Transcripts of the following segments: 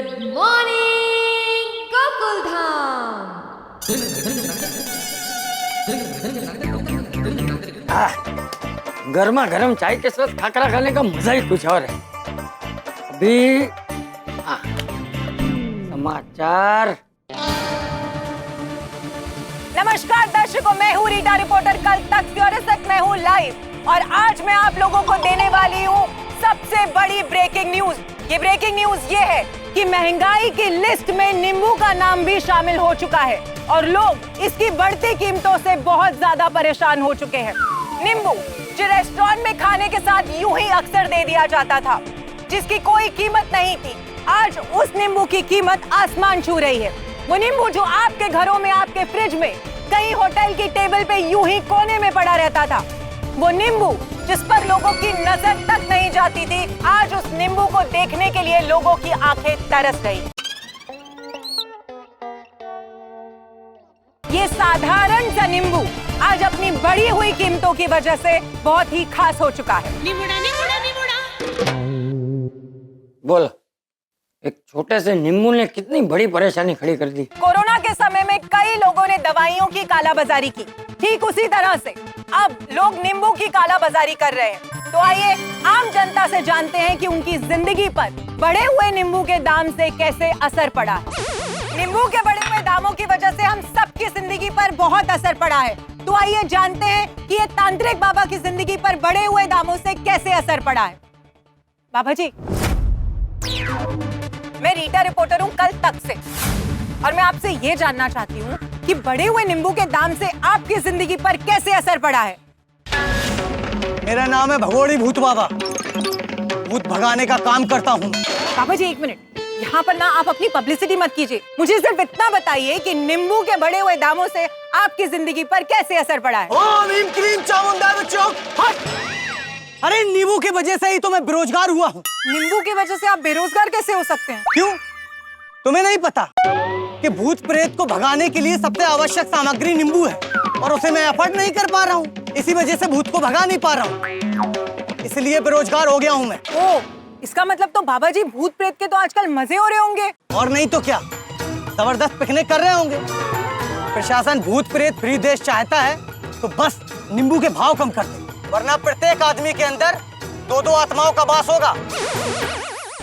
Good morning Gokuldham. गर्मा गर्म चाय के साथ खाकरा खाने का मजा ही कुछ और है। अभी समाचार। नमस्कार दर्शकों, मैं हूँ रीटा रिपोर्टर कल तक की, और इस वक्त मैं हूँ लाइव। और आज मैं आप लोगों को देने वाली हूँ सबसे बड़ी ब्रेकिंग न्यूज। ये ब्रेकिंग न्यूज ये है कि महंगाई की लिस्ट में नींबू का नाम भी शामिल हो चुका है और लोग इसकी बढ़ती कीमतों से बहुत ज्यादा परेशान हो चुके हैं। नींबू जो रेस्टोरेंट में खाने के साथ यूं ही अक्सर दे दिया जाता था, जिसकी कोई कीमत नहीं थी, आज उस नींबू की कीमत आसमान छू रही है। वो नींबू जो आपके घरों में, आपके फ्रिज में, कई होटल की टेबल पे यूं ही कोने में पड़ा रहता था, वो नींबू जिस पर लोगों की नजर तक नहीं जाती थी, आज उस नींबू को देखने के लिए लोगों की आंखें तरस गई। ये साधारण सा नींबू आज अपनी बढ़ी हुई कीमतों की वजह से बहुत ही खास हो चुका है। बोलो, एक छोटे से नींबू ने कितनी बड़ी परेशानी खड़ी कर दी। कोरोना के समय में कई लोगों ने दवाइयों की कालाबाजारी की, ठीक उसी तरह से अब लोग नींबू की कालाबाजारी कर रहे हैं। तो आइए आम जनता से जानते हैं कि उनकी जिंदगी पर बढ़े हुए नींबू के दाम से कैसे असर पड़ा है। नींबू के बढ़े हुए दामों की वजह से हम सबकी जिंदगी पर बहुत असर पड़ा है। तो आइए जानते हैं कि ये तांत्रिक बाबा की जिंदगी पर बढ़े हुए दामों से कैसे असर पड़ा है। बाबा जी, मैं रीटा रिपोर्टर हूँ कल तक से, और मैं आपसे ये जानना चाहती हूँ कि बढ़े हुए नींबू के दाम से आपकी जिंदगी पर कैसे असर पड़ा है। मेरा नाम है भगोड़ी भूत बाबा, भूत भगाने का काम करता हूँ। बाबा जी एक मिनट, यहाँ पर ना आप अपनी पब्लिसिटी मत कीजिए, मुझे सिर्फ इतना बताइए कि नींबू के बढ़े हुए दामों से आपकी जिंदगी पर कैसे असर पड़ा है। ओम ह्रीम क्लीम चामुंडा बच्चों, हट! अरे नींबू की वजह से ही तो मैं बेरोजगार हुआ हूँ। नींबू की वजह से आप बेरोजगार कैसे हो सकते हैं? क्यों? तुम्हें नहीं पता कि भूत प्रेत को भगाने के लिए सबसे आवश्यक सामग्री नींबू है, और उसे मैं अफोर्ड नहीं कर पा रहा हूँ, इसी वजह से भूत को भगा नहीं पा रहा हूँ, इसलिए बेरोजगार हो गया हूँ मैं। ओ, इसका मतलब तो बाबा जी भूत प्रेत के तो आजकल मजे हो रहे होंगे। और नहीं तो क्या, जबरदस्त पिकनिक कर रहे होंगे। प्रशासन भूत प्रेत फ्री देश चाहता है तो बस नींबू के भाव कम कर दे, वरना प्रत्येक आदमी के अंदर 2-2 आत्माओं का वास होगा।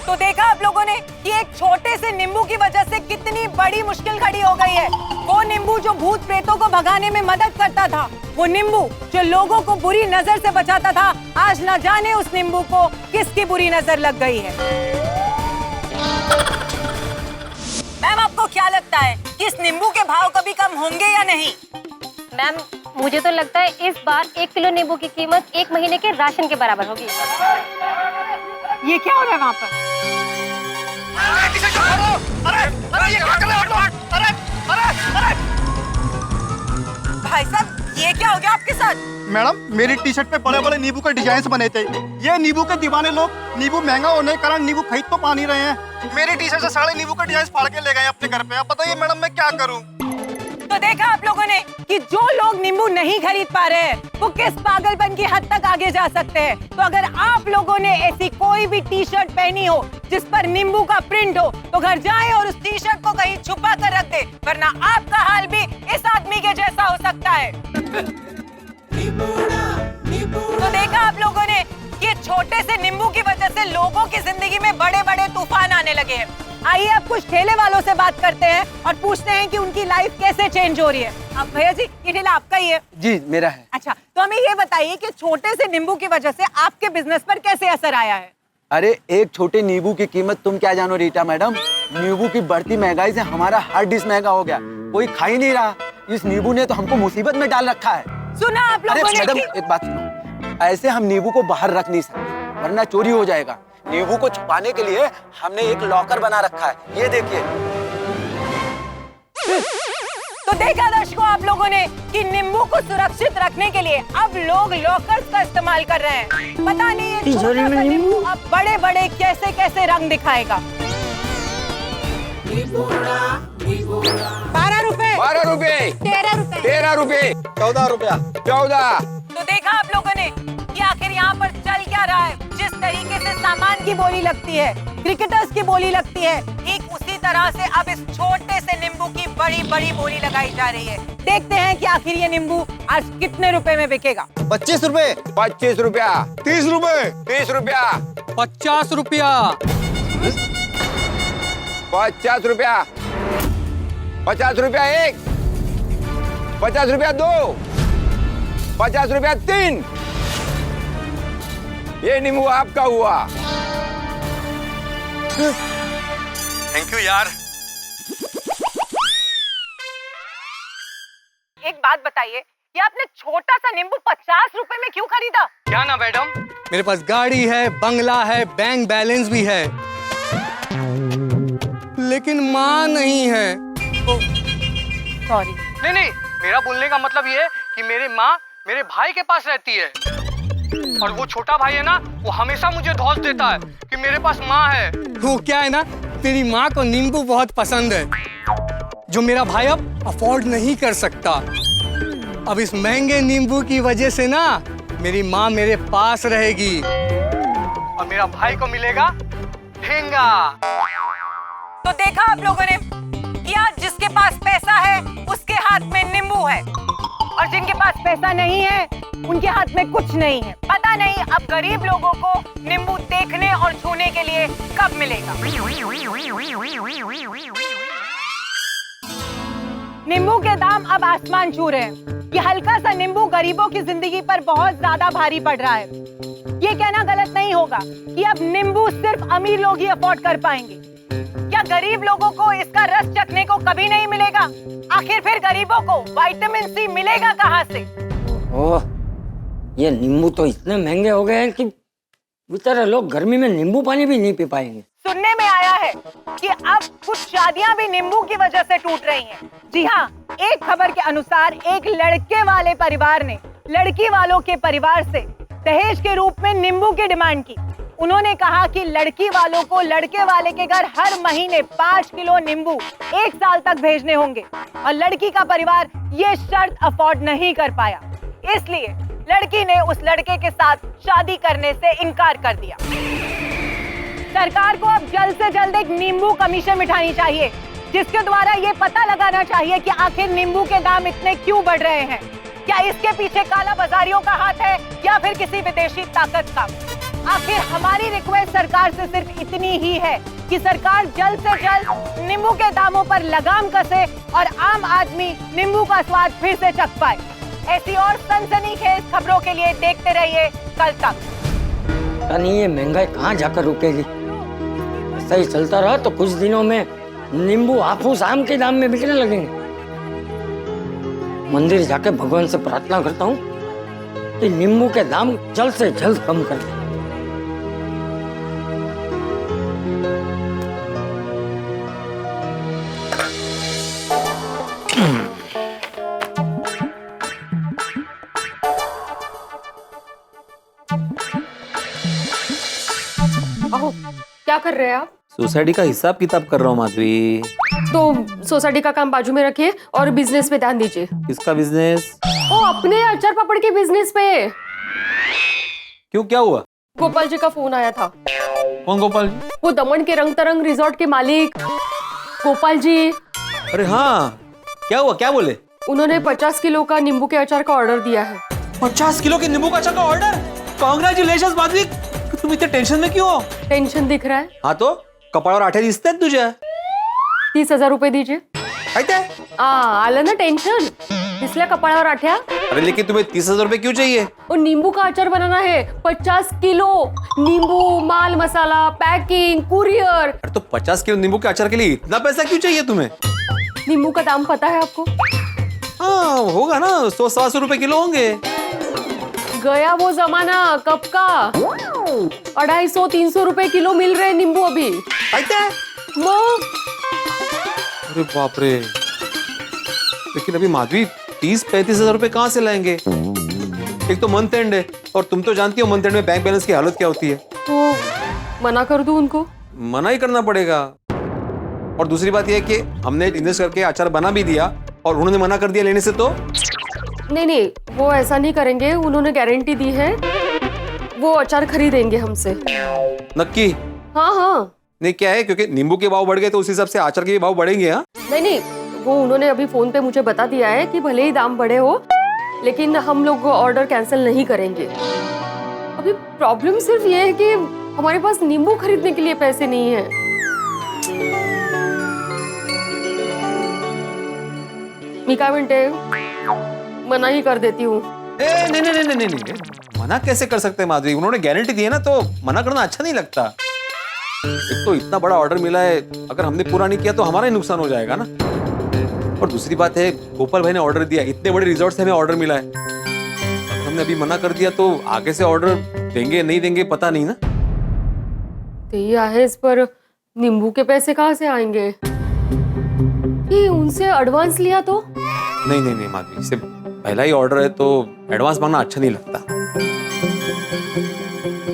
तो देखा आप लोगों ने कि एक छोटे से नींबू की वजह से कितनी बड़ी मुश्किल खड़ी हो गई है। वो नींबू जो भूत प्रेतों को भगाने में मदद करता था, वो नींबू जो लोगों को बुरी नजर से बचाता था, आज न जाने उस नींबू को किसकी बुरी नजर लग गई है। मैम, आपको क्या लगता है कि इस नींबू के भाव कभी कम होंगे या नहीं? मैम, मुझे तो लगता है इस बार 1 किलो नींबू की कीमत 1 महीने के राशन के बराबर होगी। ये क्या हो रहा है वहाँ पर? भाई साहब, ये क्या हो गया आपके साथ? मैडम, मेरी टी शर्ट पे बड़े बड़े नींबू के डिजाइन बने थे। ये नींबू के दीवाने लोग नींबू महंगा होने के कारण नींबू खरीद तो पा नहीं रहे हैं। मेरी टी शर्ट से सारे नींबू के डिजाइन फाड़ के ले गए अपने घर पे। अब बताइए मैडम, मैं क्या करूं? तो देखा आप लोगों ने कि जो लोग नींबू नहीं खरीद पा रहे हैं वो किस पागलपन की हद तक आगे जा सकते हैं। तो अगर आप लोगों ने ऐसी कोई भी टी शर्ट पहनी हो जिस पर नींबू का प्रिंट हो, तो घर जाएं और उस टी शर्ट को कहीं छुपा कर रख दे, वरना आपका हाल भी इस आदमी के जैसा हो सकता है। तो देखा आप लोगों ने कि छोटे से नींबू की वजह से लोगों की जिंदगी में बड़े बड़े तूफान आने लगे हैं। आइए अब कुछ ठेले वालों से बात करते हैं और पूछते हैं कि उनकी लाइफ कैसे चेंज हो रही है। अब भैया जी, ये ठेला आपका ही है? जी मेरा है। अच्छा, तो हमें ये बताइए कि छोटे से नींबू की वजह से आपके बिजनेस पर कैसे असर आया है? अरे एक छोटे नींबू की कीमत तुम क्या जानो रीटा मैडम। नींबू की बढ़ती महंगाई से हमारा हर डिश महंगा हो गया, कोई खा ही नहीं रहा। इस नींबू ने तो हमको मुसीबत में डाल रखा है। सुना आप लोगों ने? मैडम एक बात सुनो, ऐसे हम नींबू को बाहर रख नहीं सकते वरना चोरी हो जाएगा। नींबू को छुपाने के लिए हमने एक लॉकर बना रखा है, ये देखिए। तो देखा दर्शकों आप लोगों ने कि नींबू को सुरक्षित रखने के लिए अब लोग लॉकर्स का इस्तेमाल कर रहे हैं। पता नहीं ये छोटा सा नींबू अब बड़े बड़े कैसे कैसे रंग दिखाएगा। 12 रुपए, 12 रुपए, 13 रुपए, 13 रुपए, 14 रुपया, 14। तो देखा आप लोगों ने कि आखिर यहाँ पर चल क्या रहा है। जिस तरीके से सामान की बोली लगती है, क्रिकेटर्स की बोली लगती है, ठीक इसी तरह से अब इस छोटे से नींबू की बड़ी बड़ी बोली लगाई जा रही है। देखते हैं कि आखिर ये नींबू आज कितने रुपए में बिकेगा। 25 रुपए, 25 रुपया, 30 रुपए, 30 रुपया, 50 रुपया, 50 रुपया, 50 रुपया एक, 50 रुपया दो, 50 रुपया तीन। ये नींबू आपका हुआ। थैंक यू यार। एक बात बताइए, ये आपने छोटा सा नींबू 50 रुपए में क्यों खरीदा? क्या ना मैडम, मेरे पास गाड़ी है, बंगला है, बैंक बैलेंस भी है, लेकिन माँ नहीं है। सॉरी। नहीं, मेरा बोलने का मतलब ये है कि मेरी माँ मेरे भाई के पास रहती है, और वो छोटा भाई है ना, वो हमेशा मुझे धौंस देता है कि मेरे पास माँ है। वो क्या है ना, तेरी माँ को नींबू बहुत पसंद है, जो मेरा भाई अब अफोर्ड नहीं कर सकता। अब इस महंगे नींबू की वजह से ना मेरी माँ मेरे पास रहेगी और मेरा भाई को मिलेगा ठेंगा। तो देखा आप लोगों ने कि आज जिसके पास पैसा है उसके हाथ में नींबू है, और जिनके पास पैसा नहीं है उनके हाथ में कुछ नहीं है। पता नहीं अब गरीब लोगों को नींबू देखने और छूने के लिए कब मिलेगा। नींबू के दाम अब आसमान छू रहे हैं। ये हल्का सा नींबू गरीबों की जिंदगी पर बहुत ज्यादा भारी पड़ रहा है। ये कहना गलत नहीं होगा कि अब नींबू सिर्फ अमीर लोग ही अफोर्ड कर पाएंगे। क्या गरीब लोगों को इसका रस चखने को कभी नहीं मिलेगा? आखिर फिर गरीबों को विटामिन सी मिलेगा कहाँ से? ओह, ये नींबू तो इतने महंगे हो गए हैं कि बेचारे लोग गर्मी में नींबू पानी भी नहीं पी पाएंगे। सुनने में आया है कि अब कुछ शादियां भी नींबू की वजह से टूट रही हैं। जी हाँ, एक खबर के अनुसार एक लड़के वाले परिवार ने लड़की वालों के परिवार से दहेज के रूप में नींबू की डिमांड की। उन्होंने कहा कि लड़की वालों को लड़के वाले के घर हर महीने 5 किलो नींबू 1 साल तक भेजने होंगे, और लड़की का परिवार ये शर्त अफोर्ड नहीं कर पाया, इसलिए लड़की ने उस लड़के के साथ शादी करने से इनकार कर दिया। सरकार को अब जल्द से जल्द एक नींबू कमीशन बिठानी चाहिए, जिसके द्वारा ये पता लगाना चाहिए कि आखिर नींबू के दाम इतने क्यों बढ़ रहे हैं। क्या इसके पीछे काला बाजारियों का हाथ है या फिर किसी विदेशी ताकत का? आखिर हमारी रिक्वेस्ट सरकार से सिर्फ इतनी ही है कि सरकार जल्द से जल्द नींबू के दामों पर लगाम कसे और आम आदमी नींबू का स्वाद फिर से चख पाए। ऐसी और सनसनीखेज खबरों के लिए देखते रहिए कल तक। यानी ये महंगाई कहाँ जाकर रुकेगी? सही चलता रहा तो कुछ दिनों में नींबू हाफूस आम के दाम में बिकने लगेंगे। मंदिर जाके भगवान से प्रार्थना करता हूँ कि नींबू के दाम जल्द से जल्द कम कर दे। क्या कर रहे हैं आप? सोसाइटी का हिसाब किताब कर रहा हूँ माधवी। तो सोसाइटी का काम बाजू में रखिए और बिजनेस पे ध्यान दीजिए। किसका बिजनेस? ओ, अपने अचार पापड़ के बिजनेस पे। क्यों, क्या हुआ? गोपाल जी का फोन आया था। कौन गोपाल जी? वो दमन के रंग तरंग रिजॉर्ट के मालिक गोपाल जी। अरे हाँ, क्या हुआ, क्या बोले? उन्होंने 50 किलो का नींबू के अचार का ऑर्डर दिया है। 50 किलो के नींबू का अचार का ऑर्डर? कांग्रेचुलेशंस माधवी। तुम इतने टेंशन में क्यों हो? टेंशन दिख रहा है? हाँ तो कपाळ और आठे दिसते हैं तुझे। 30,000 रुपए दीजिए। आलं ना टेंशन, इसलिए कपाळावर आठ्या। अरे लेकिन तुम्हें 30,000 रुपए क्यों चाहिए? और नींबू का अचार बनाना है 50 किलो। नींबू, माल मसाला, पैकिंग, कुरियर। अरे तो 50 किलो नींबू के अचार के लिए इतना पैसा क्यों चाहिए तुम्हें? नींबू का दाम पता है आपको? हाँ होगा ना, 100-125 रुपए किलो होंगे। गया वो जमाना, कब का? 250-300 रुपए किलो मिल रहे नींबू अभी। अरे बाप रे, लेकिन अभी माधवी 30-35,000 रुपए कहाँ से लाएंगे? एक तो मंथ एंड है, और तुम तो जानती हो मंथ एंड में बैंक बैलेंस की हालत क्या होती है। तो मना कर दूं उनको? मना ही करना पड़ेगा। और दूसरी बात यह है कि हमने इन्वेस्ट करके अचार बना भी दिया और उन्होंने मना कर दिया लेने से, तो नहीं, वो ऐसा नहीं करेंगे। उन्होंने गारंटी दी है, वो अचार खरीदेंगे हमसे। नक्की? हाँ। नहीं क्या है, क्योंकि नींबू के भाव बढ़ गए तो उस हिसाब से आचार के भी भाव बढ़ेंगे। हाँ नहीं, वो उन्होंने अभी फोन पे मुझे बता दिया है कि भले ही दाम बढ़े हो लेकिन हम लोग ऑर्डर कैंसिल नहीं करेंगे। अभी प्रॉब्लम सिर्फ ये है कि हमारे पास नींबू खरीदने के लिए पैसे नहीं है। मी काय म्हणते, मना ही कर देती हूँ। नहीं, मना कैसे कर सकते हैं माधवी? उन्होंने गारंटी दी है ना, तो मना करना अच्छा नहीं लगता। एक तो इतना बड़ा ऑर्डर मिला है, अगर हमने पूरा नहीं किया तो हमारा ही नुकसान हो जाएगा ना। और दूसरी बात है, गोपाल भाई ने ऑर्डर दिया, इतने बड़े रिजॉर्ट से हमें ऑर्डर मिला है। अगर हमने अभी मना कर दिया तो आगे से ऑर्डर देंगे नहीं देंगे पता नहीं ना। तो ये आहे, इस पर नींबू के पैसे कहाँ से आएंगे? ये उनसे एडवांस लिया तो? नहीं माधवी, सिर्फ पहला ही ऑर्डर है तो एडवांस मांगना अच्छा नहीं लगता।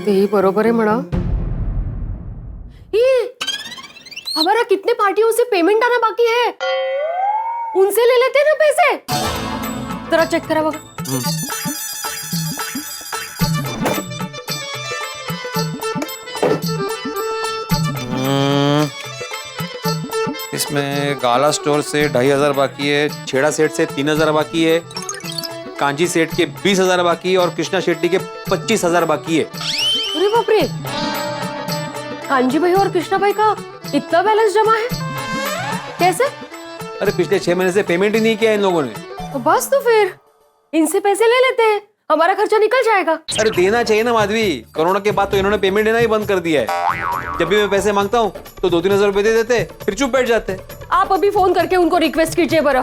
ते बरोबर है म्हणा। ये हमारा कितने पार्टियों से पेमेंट आना बाकी है, उनसे ले लेते हैं ना पैसे। जरा चेक करा बघा। इसमें गाला स्टोर से 2500 बाकी है, छेड़ा सेठ से 3000 बाकी है, कांची सेठ के 20,000 बाकी है और कृष्णा शेट्टी के 25,000 बाकी है। अरे बाप रे, कांजी भाई और कृष्णा भाई का इतना बैलेंस जमा है, कैसे? अरे पिछले 6 महीने से पेमेंट ही नहीं किया इन लोगों ने। तो बस, तो फिर इनसे पैसे ले लेते हैं, हमारा खर्चा निकल जाएगा। अरे देना चाहिए ना माधवी, कोरोना के बाद तो इन्होंने पेमेंट देना ही बंद कर दिया है। जब भी मैं पैसे मांगता हूँ तो 2-3 हजार रुपए दे देते, फिर चुप बैठ जाते। आप अभी फोन करके उनको रिक्वेस्ट कीजिए बरा,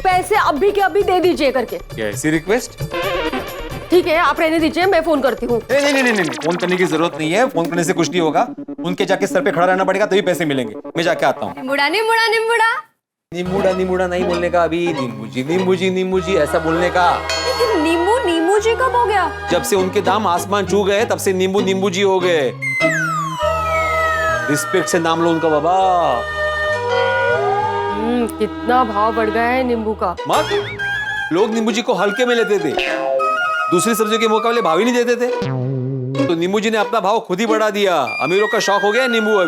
पैसे अभी के अभी दे दीजिए करके। कैसी रिक्वेस्ट? ठीक है, आप रहने दीजिए, मैं फोन करती हूँ। नहीं, फोन करने की जरूरत नहीं है, फोन करने से कुछ नहीं होगा। उनके जाके सर पे खड़ा रहना पड़ेगा तभी पैसे मिलेंगे। मैं जाके आता हूँ। निम्बुड़ा निम्बुड़ा निम्बुड़ा निम्बूड़ा नहीं बोलने का अभी, नींबू जी ऐसा बोलने का। नींबू जी कब हो गया? जब से उनके दाम आसमान छू गए तब से नींबू जी हो गए। रिस्पेक्ट से नाम लो उनका बाबा। कितना भाव बढ़ गया है नींबू का। मत, लोग नींबू जी को हल्के में लेते थे, दूसरी सब्जियों के मुकाबले भाव ही नहीं देते थे। तो नींबू जी ने अपना भाव खुद ही बढ़ा दिया। अमीरों का शौक हो गया नींबू।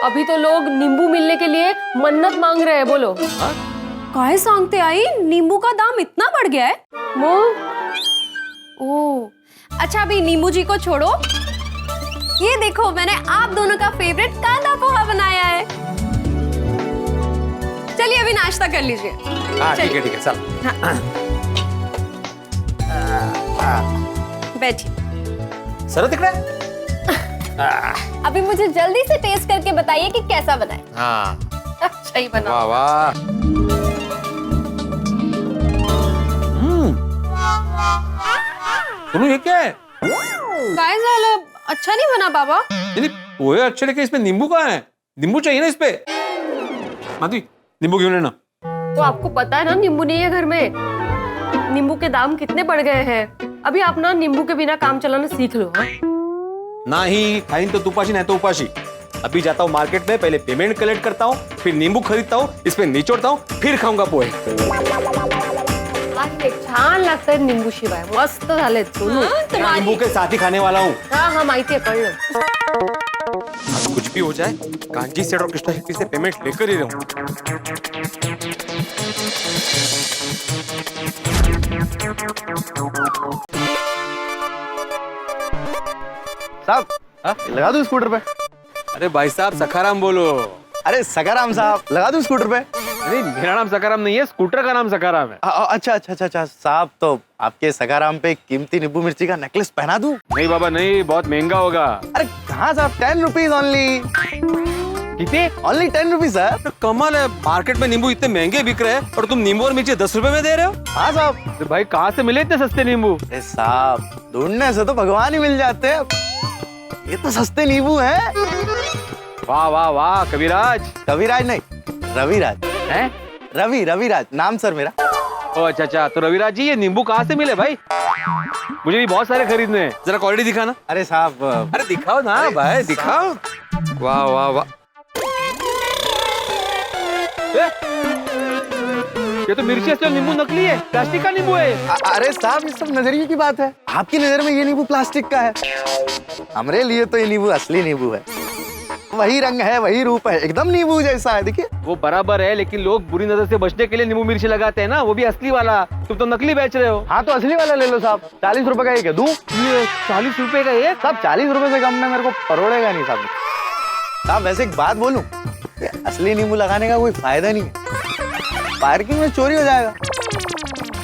अभी तो लोग नींबू मिलने के लिए मन्नत मांग रहे हैं। बोलो काहे सांगते आई, नींबू का दाम इतना बढ़ गया है? ओ अच्छा, अभी नींबू जी को छोड़ो, ये देखो मैंने आप दोनों का फेवरेट कांदा पोहा बनाया है। चलिए अभी नाश्ता कर लीजिए। ठीक है चल। बैठिए। सरत दिख रहा है? अभी मुझे जल्दी से टेस्ट करके बताइए कि कैसा बना है। हाँ, अच्छा ही बना। वाह। सुनो ये क्या है? काय झालं, अच्छा नहीं बना बाबा? पोहे अच्छे, लेकिन इसमें नींबू कहाँ है? नींबू चाहिए ना इसपे। माधवी नींबू क्यों लेना? तो आपको पता है ना नींबू नहीं है घर में। नींबू के दाम कितने बढ़ गए हैं। अभी आप ना नींबू के बिना काम चलाना सीख लो। हाँ? नहीं खाइन तो तुपाशी नहीं तो उपाशी। अभी जाता हूँ मार्केट में, पहले पेमेंट कलेक्ट करता हूँ, फिर नींबू खरीदता हूँ, इसमें निचोड़ता हूँ, फिर खाऊंगा पोहे। छान लागतंय नींबू शिवाय, मस्त झालेत सोनू। नींबू के साथ ही खाने वाला हूँ। हाँ माहिती है, कळलं। कुछ भी हो जाए, कांची सेठ और कृष्णा शेट्टी से पेमेंट लेकर ही रहूं। साहब लगा दूं स्कूटर पे? अरे भाई साहब सखाराम बोलो। अरे सखाराम साहब लगा दूं स्कूटर पे? नहीं मेरा नाम सखाराम नहीं है, स्कूटर का नाम सखाराम है। अच्छा साहब, तो आपके सखाराम पे कीमती नींबू मिर्ची का नेकलेस पहना दूं? नहीं बाबा नहीं, बहुत महंगा होगा। अरे कहाँ साहब, 10 रुपीज ओनली। कितने? Only 10 rupees sir. कमाल है, मार्केट में नींबू इतने महंगे बिक रहे हैं और तुम नींबू और मिर्ची 10 रुपए में दे रहे हो? हाँ साहब। तो भाई कहाँ से मिले इतने सस्ते नींबू? अरे साहब, ढूंढने से तो भगवान ही मिल जाते हैं। ये तो सस्ते नींबू हैं। वाह वाह वाह। कविराज? कविराज नहीं, रविराज है। रविराज नाम सर मेरा। ओ अच्छा, तो रविराज जी ये नींबू कहाँ से मिले भाई? मुझे भी बहुत सारे खरीदने हैं, जरा क्वालिटी दिखाना। अरे साहब, अरे दिखाओ ना भाई, दिखाओ। वाह वाह वाह। ये तो मिर्ची असली नींबू नकली है, प्लास्टिक का नींबू है। अरे साहब ये सब नजरिए की बात है। आपकी नजर में ये नींबू प्लास्टिक का है, हमारे लिए तो ये नींबू असली नींबू है। वही रंग है, वही रूप है, एकदम नींबू जैसा है। देखिए वो बराबर है, लेकिन लोग बुरी नजर से बचने के लिए नींबू मिर्ची लगाते हैं ना, वो भी असली वाला। तुम तो नकली बेच रहे हो। हाँ तो असली वाला ले लो साहब, 40 रुपए का एक है। दूं 40 रुपए का ये? साहब 40 रुपए से कम में मेरे को परोड़ेगा नहीं साहब। साहब वैसे एक बात बोलूं, असली नींबू लगाने का कोई फायदा नहीं है, पार्किंग में चोरी हो जाएगा।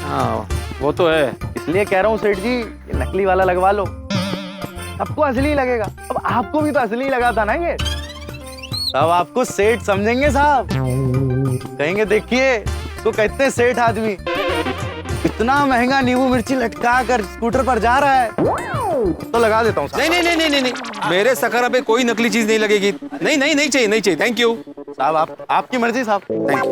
हाँ वो तो है। इसलिए कह रहा हूँ सेठ जी, ये नकली वाला लगवा लो, सबको असली लगेगा। अब आपको भी तो असली लगा था ना ये, तब आपको सेठ समझेंगे साहब, कहेंगे देखिए तो कहते हैं सेठ आदमी इतना महंगा नींबू मिर्ची लटका कर स्कूटर पर जा रहा है, तो लगा देता हूँ साहब। नहीं नहीं नहीं नहीं नहीं, मेरे सकरा पे कोई नकली चीज नहीं लगेगी। नहीं नहीं नहीं चाहिए, नहीं चाहिए। थैंक यू साहब, आपकी मर्जी साहब। Thank you.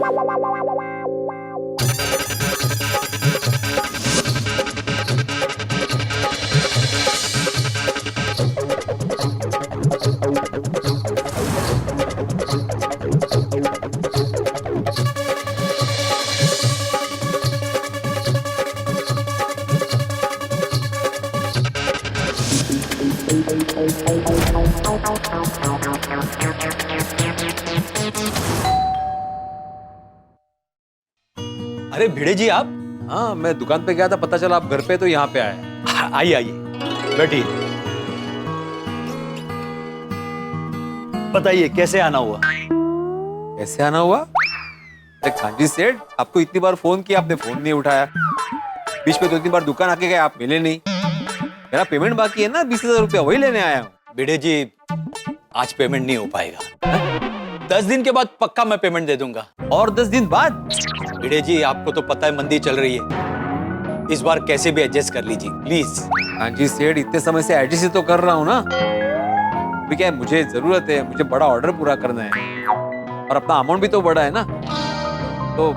अरे भिड़े जी आप? हाँ मैं दुकान पे गया था, पता चला आप घर पे, तो यहाँ पे आए। आइए आइए बैठिए। बताइए कैसे आना हुआ? कैसे आना हुआ? अरे कांजी सेठ, आपको इतनी बार फोन किया, आपने फोन नहीं उठाया। बीच में 2-3 बार दुकान आके गए, आप मिले नहीं। मेरा पेमेंट बाकी है ना 20,000 रुपया, वही लेने आया हूँ। भिड़े जी आज पेमेंट नहीं हो पाएगा, 10 दिन के बाद पक्का मैं पेमेंट दे दूंगा। और 10 दिन बाद? भिड़े जी आपको तो पता है मंदी चल रही है, इस बार कैसे भी एडजस्ट कर लीजिए प्लीज। कांजी सेठ, इतने समय से एडजस्ट ही तो कर रहा हूँ ना। अभी क्या है, मुझे जरूरत है, मुझे बड़ा ऑर्डर पूरा करना है और अपना अमाउंट भी तो बड़ा है ना, तो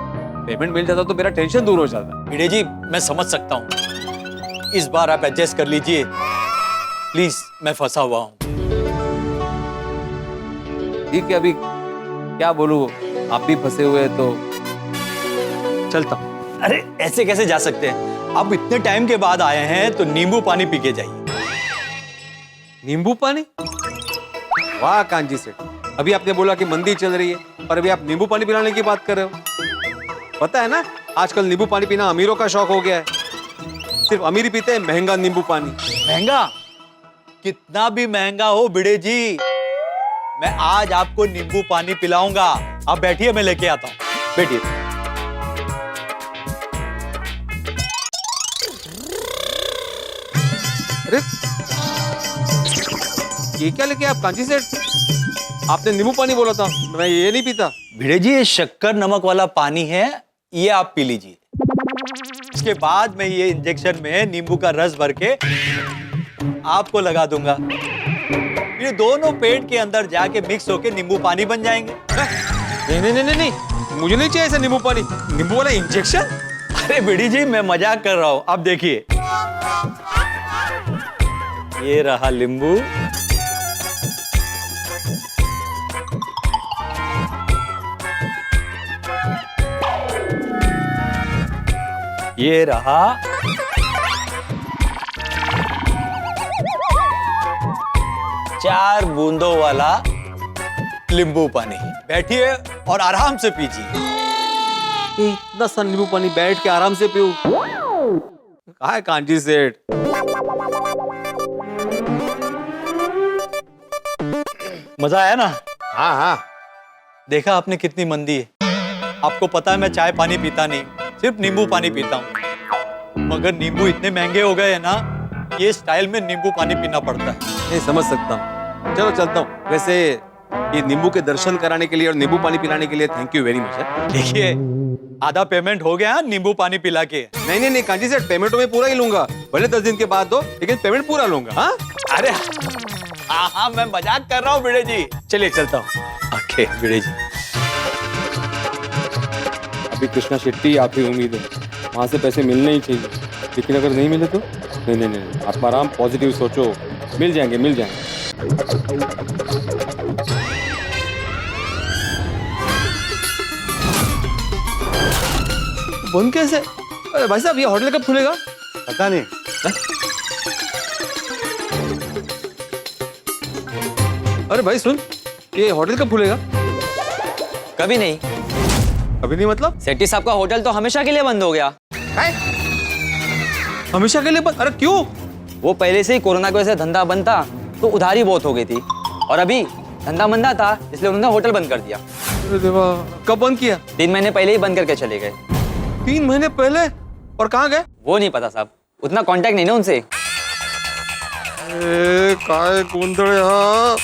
पेमेंट मिल जाता तो मेरा टेंशन दूर हो जाता। भिड़े जी मैं समझ सकता हूँ, इस बार आप एडजस्ट कर लीजिए प्लीज, मैं फंसा हुआ हूँ। ठीक है, अभी क्या बोलूं, आप भी फंसे हुए तो चलता हूं। अरे ऐसे कैसे जा सकते हैं, आप इतने टाइम के बाद आए हैं तो नींबू पानी पी के जाइए। नींबू पानी? वाह कांजी सेठ, अभी आपने बोला कि मंदी चल रही है और अभी आप नींबू पानी पिलाने की बात कर रहे हो। पता है ना आजकल नींबू पानी पीना अमीरों का शौक हो गया है, सिर्फ अमीर ही पीते हैं महंगा नींबू पानी। महंगा? कितना भी महंगा हो भिड़े जी, मैं आज आपको नींबू पानी पिलाऊंगा। आप बैठिए, मैं लेके आता हूँ, बैठिए। अरे ये क्या लेके आप कांजी सेठ? आपने नींबू पानी बोला था, मैं ये नहीं पीता। भिड़े जी ये शक्कर नमक वाला पानी है, ये आप पी लीजिए। इसके बाद मैं ये इंजेक्शन में नींबू का रस भर के आपको लगा दूंगा, ये दोनों पेट के अंदर जाके मिक्स होके नींबू पानी बन जाएंगे। नहीं नहीं नहीं नहीं, मुझे नहीं चाहिए ऐसा नींबू पानी, नींबू वाला इंजेक्शन। अरे भिड़ी जी मैं मजाक कर रहा हूं, अब देखिए ये रहा नींबू, ये रहा चार बूंदों वाला नींबू पानी। बैठिए और आराम से पीजिए। इतना सा नींबू पानी बैठ के आराम से पीऊं? कहाँ है कांजी सेठ? मजा आया ना? हाँ हाँ। देखा आपने कितनी मंदी है। आपको पता है मैं चाय पानी पीता नहीं, सिर्फ नींबू पानी पीता हूँ, मगर नींबू इतने महंगे हो गए हैं ना, ये स्टाइल में नींबू पानी पीना पड़ता है। नहीं समझ सकता हूँ, चलो चलता हूँ। वैसे ये नींबू के दर्शन कराने के लिए और नींबू पानी पिलाने के लिए थैंक यू वेरी मच। देखिए आधा पेमेंट हो गया नींबू पानी पिला के। नहीं नहीं नहीं कांजी सेठ, पेमेंट तो मैं पूरा ही लूंगा, भले 10 दिन के बाद दो, लेकिन पेमेंट पूरा लूंगा। हाँ अरे हाँ हाँ मैं मजाक कर रहा हूँ भिड़े जी। चलिए चलता हूँ। ओके भिड़े जी। अभी कृष्णा शेट्टी आप ही उम्मीद है, वहाँ से पैसे मिलने ही चाहिए, लेकिन अगर नहीं मिले तो? नहीं नहीं नहीं, आप आराम पॉजिटिव सोचो, मिल जाएंगे मिल जाएंगे। बंद कैसे? अरे भाई साहब ये होटल कब खुलेगा? पता नहीं। अरे भाई सुन, ये होटल कब खुलेगा? कभी नहीं। अभी नहीं मतलब? सेठी साहब का होटल तो हमेशा के लिए बंद हो गया। हमेशा के लिए बंद? अरे क्यों? वो पहले से ही कोरोना की वजह से धंधा बंद था, तो उधारी बहुत हो गई थी, और अभी धंधा मंदा था, इसलिए उन्होंने होटल बंद कर दिया। अरे देवा, कब बंद किया? 3 महीने पहले ही बंद करके चले गए। 3 महीने पहले? और कहाँ गए? वो नहीं पता साहब, उतना कांटेक्ट नहीं ना उनसे। काय गोंधळ हा।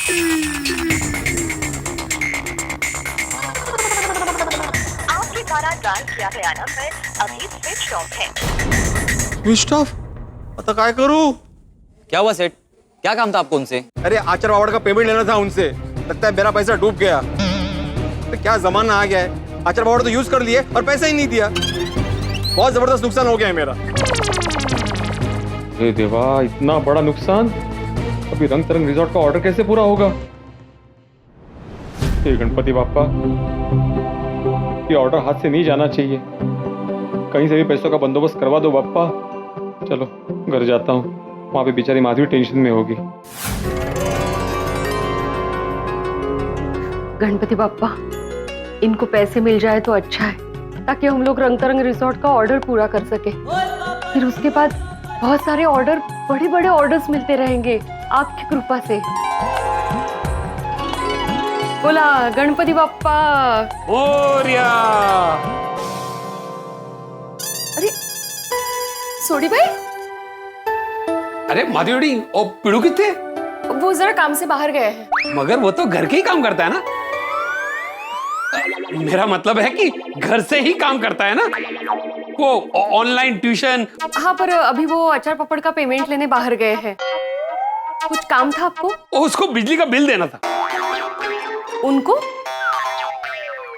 आपके द्वारा डायल किया गया नंबर अभी स्विच ऑफ है। Switch off? आता काय करूं? क्या हुआ सेठ, क्या काम था आपको उनसे? अरे आचार बावड़ का पेमेंट लेना था उनसे, लगता है मेरा पैसा डूब गया। तो क्या जमाना आ गया है, आचार बावड़ तो यूज कर लिए और पैसा ही नहीं दिया। बहुत जबरदस्त नुकसान हो गया है मेरा। हे देवा, इतना बड़ा नुकसान। अभी रंग तरंग रिजॉर्ट का ऑर्डर कैसे पूरा होगा? हे गणपति बाप्पा, ये ऑर्डर हाथ से नहीं जाना चाहिए। कहीं से भी पैसों का बंदोबस्त करवा दो बाप्पा। चलो घर जाता हूँ, वहां पे बेचारी माधवी टेंशन में होगी। गणपति बाप्पा, इनको पैसे मिल जाए तो अच्छा है, ताकि हम लोग रंग तरंग रिसोर्ट का ऑर्डर पूरा कर सके। फिर उसके बाद बहुत सारे ऑर्डर, बड़े बड़े ऑर्डर्स मिलते रहेंगे आपकी कृपा से। बोला गणपति बाप्पा मोरया। अरे सोडी भाई, अरे माधवी और पिड़ू कितने? वो जरा काम से बाहर गए हैं। मगर वो तो घर के ही काम करता है ना। मेरा मतलब है कि घर से ही काम करता है ना, वो ऑनलाइन ट्यूशन। हाँ, पर अभी वो अचार पापड़ का पेमेंट लेने बाहर गए हैं। कुछ काम था आपको? उसको बिजली का बिल देना था। उनको?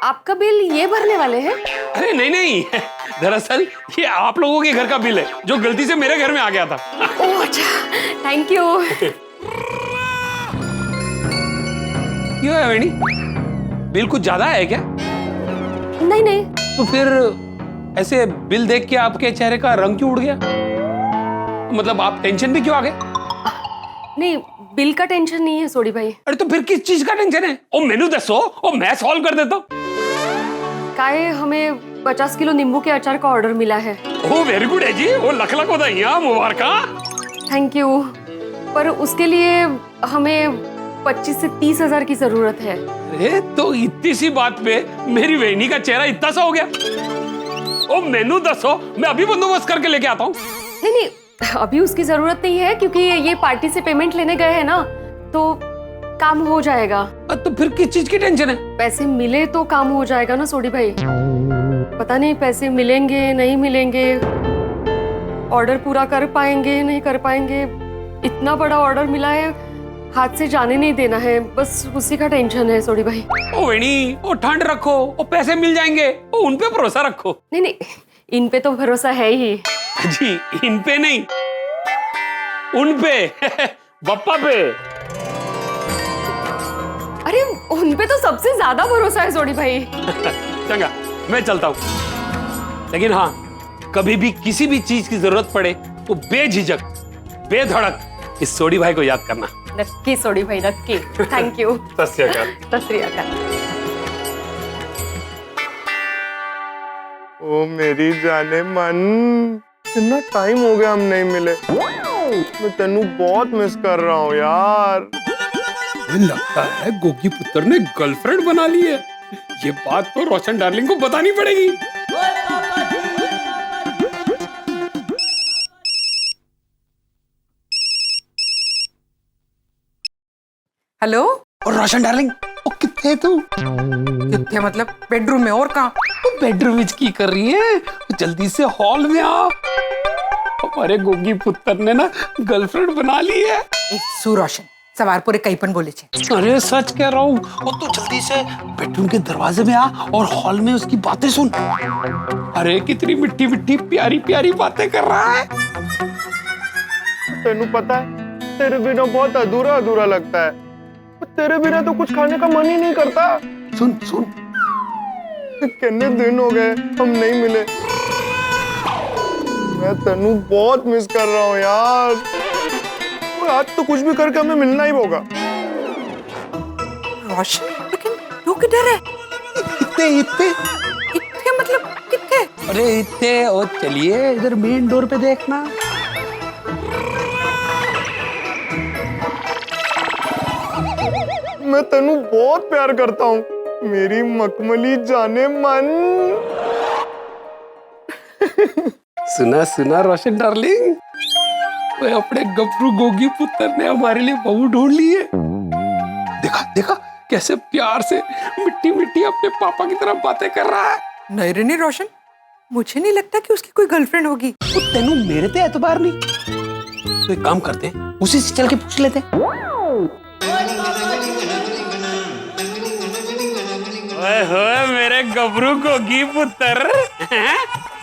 आपका बिल ये भरने वाले हैं? अरे नहीं नहीं, दरअसल ये आप लोगों के घर का बिल है, जो गलती से मेरे घर में आ गया था। ओह अच्छा, थैंक यू। क्यों है वेणी, बिल कुछ ज्यादा है क्या? नहीं नहीं। तो फिर ऐसे बिल देख के आपके चेहरे का रंग क्यों उड़ गया? मतलब आप टेंशन भी क्यों आ गए? नहीं, बिल का टेंशन नहीं है सोडी भाई। अरे तो फिर किस चीज का टेंशन है? ओ मेनू दसो, ओ मैं सॉल्व कर देता हूँ। काहे हमें 50 किलो नींबू के अचार का ऑर्डर मिला है। ओ वेरी गुड है जी, ओ लख लख बधाइयां, मुबारका। थैंक यू, पर उसके लिए हमें 25 से 30 हजार की जरूरत है। अरे तो इतनी सी बात पे मेरी वेणी का चेहरा इतना सा हो गया? ओ मेनू दसो, मैं अभी बंदोबस्त करके लेके आता हूँ। नहीं नहीं, अभी उसकी जरूरत नहीं है, क्योंकि ये पार्टी से पेमेंट लेने गए हैं ना, तो काम हो जाएगा। तो फिर किस चीज की टेंशन है? पैसे मिले तो काम हो जाएगा ना सोडी भाई। पता नहीं पैसे मिलेंगे नहीं मिलेंगे, ऑर्डर पूरा कर पाएंगे नहीं कर पाएंगे। इतना बड़ा ऑर्डर मिला है, हाथ से जाने नहीं देना है, बस उसी का टेंशन है सोडी भाई। ओ वेणी, ओ ठंड रखो, ओ पैसे मिल जाएंगे, ओ उन पे भरोसा रखो। नहीं नहीं, इन पे तो भरोसा है ही जी। इन पे नहीं, उन पे बप्पा पे। अरे उन पे तो सबसे ज्यादा भरोसा है सोडी भाई। चंगा, मैं चलता हूँ। लेकिन हाँ, कभी भी किसी भी चीज की जरूरत पड़े तो बेझिझक बेधड़क इस सोडी भाई को याद करना। नक्की सोडी भाई, नक्की। Thank you. सत श्री अकाल। सत श्री अकाल। ओ मेरी जाने मन, इतना टाइम हो गया हम नहीं मिले। मैं तेनू बहुत मिस कर रहा हूँ यार। मुझे लगता है गोगी पुत्र ने गर्लफ्रेंड बना ली है। ये बात तो रोशन डार्लिंग को बतानी पड़ेगी। हेलो। और रोशन डार्लिंग, कितने तू? कितने मतलब बेडरूम में, और कहाँ? तो बेडरूम में की कर रही है? जल्दी से हॉल में आ। हमारे गोगी पुत्र ने ना गर्लफ्रेंड बना ली है। सु रोशन, सवारपुरे कहीं पण बोले छे। अरे सच कह रहा हूँ। और तू जल्दी से बेडरूम के दरवाजे में आ और हॉल में उसकी बातें सुन। अरे कितनी मिट्टी मिट्टी प्यारी प्यारी बातें कर रहा है। तेनू पता है, तेरे बिना बहुत अधूरा अधूरा लगता है। तेरे बिना तो कुछ खाने का मन ही नहीं करता। सुन सुन। कितने दिन हो गए हम नहीं मिले। मैं तेनू बहुत मिस कर रहा हूँ यार। आज तो कुछ भी करके हमें मिलना ही होगा। रोशन, लेकिन तू किधर है? इतने इतने इतने मतलब कितने? अरे इतने, और चलिए इधर मेन डोर पे देखना। मैं तेनू बहुत प्यार करता हूँ, मेरी मखमली जाने मन। सुना सुना रोशन डार्लिंग, वो अपने गबरू गोगी पुत्र ने हमारे लिए बहू ढूंढ ली है। देखा देखा कैसे प्यार से मिट्टी मिट्टी अपने पापा की तरफ बातें कर रहा है। नहीं रे नहीं रोशन, मुझे नहीं लगता कि उसकी कोई गर्लफ्रेंड होगी। तो तेनू मेरे पे एतबार नहीं, तो एक काम करते हैं, उसी से चल के पूछ लेते हैं। ओए होए मेरे गबरू गोगी पुत्र,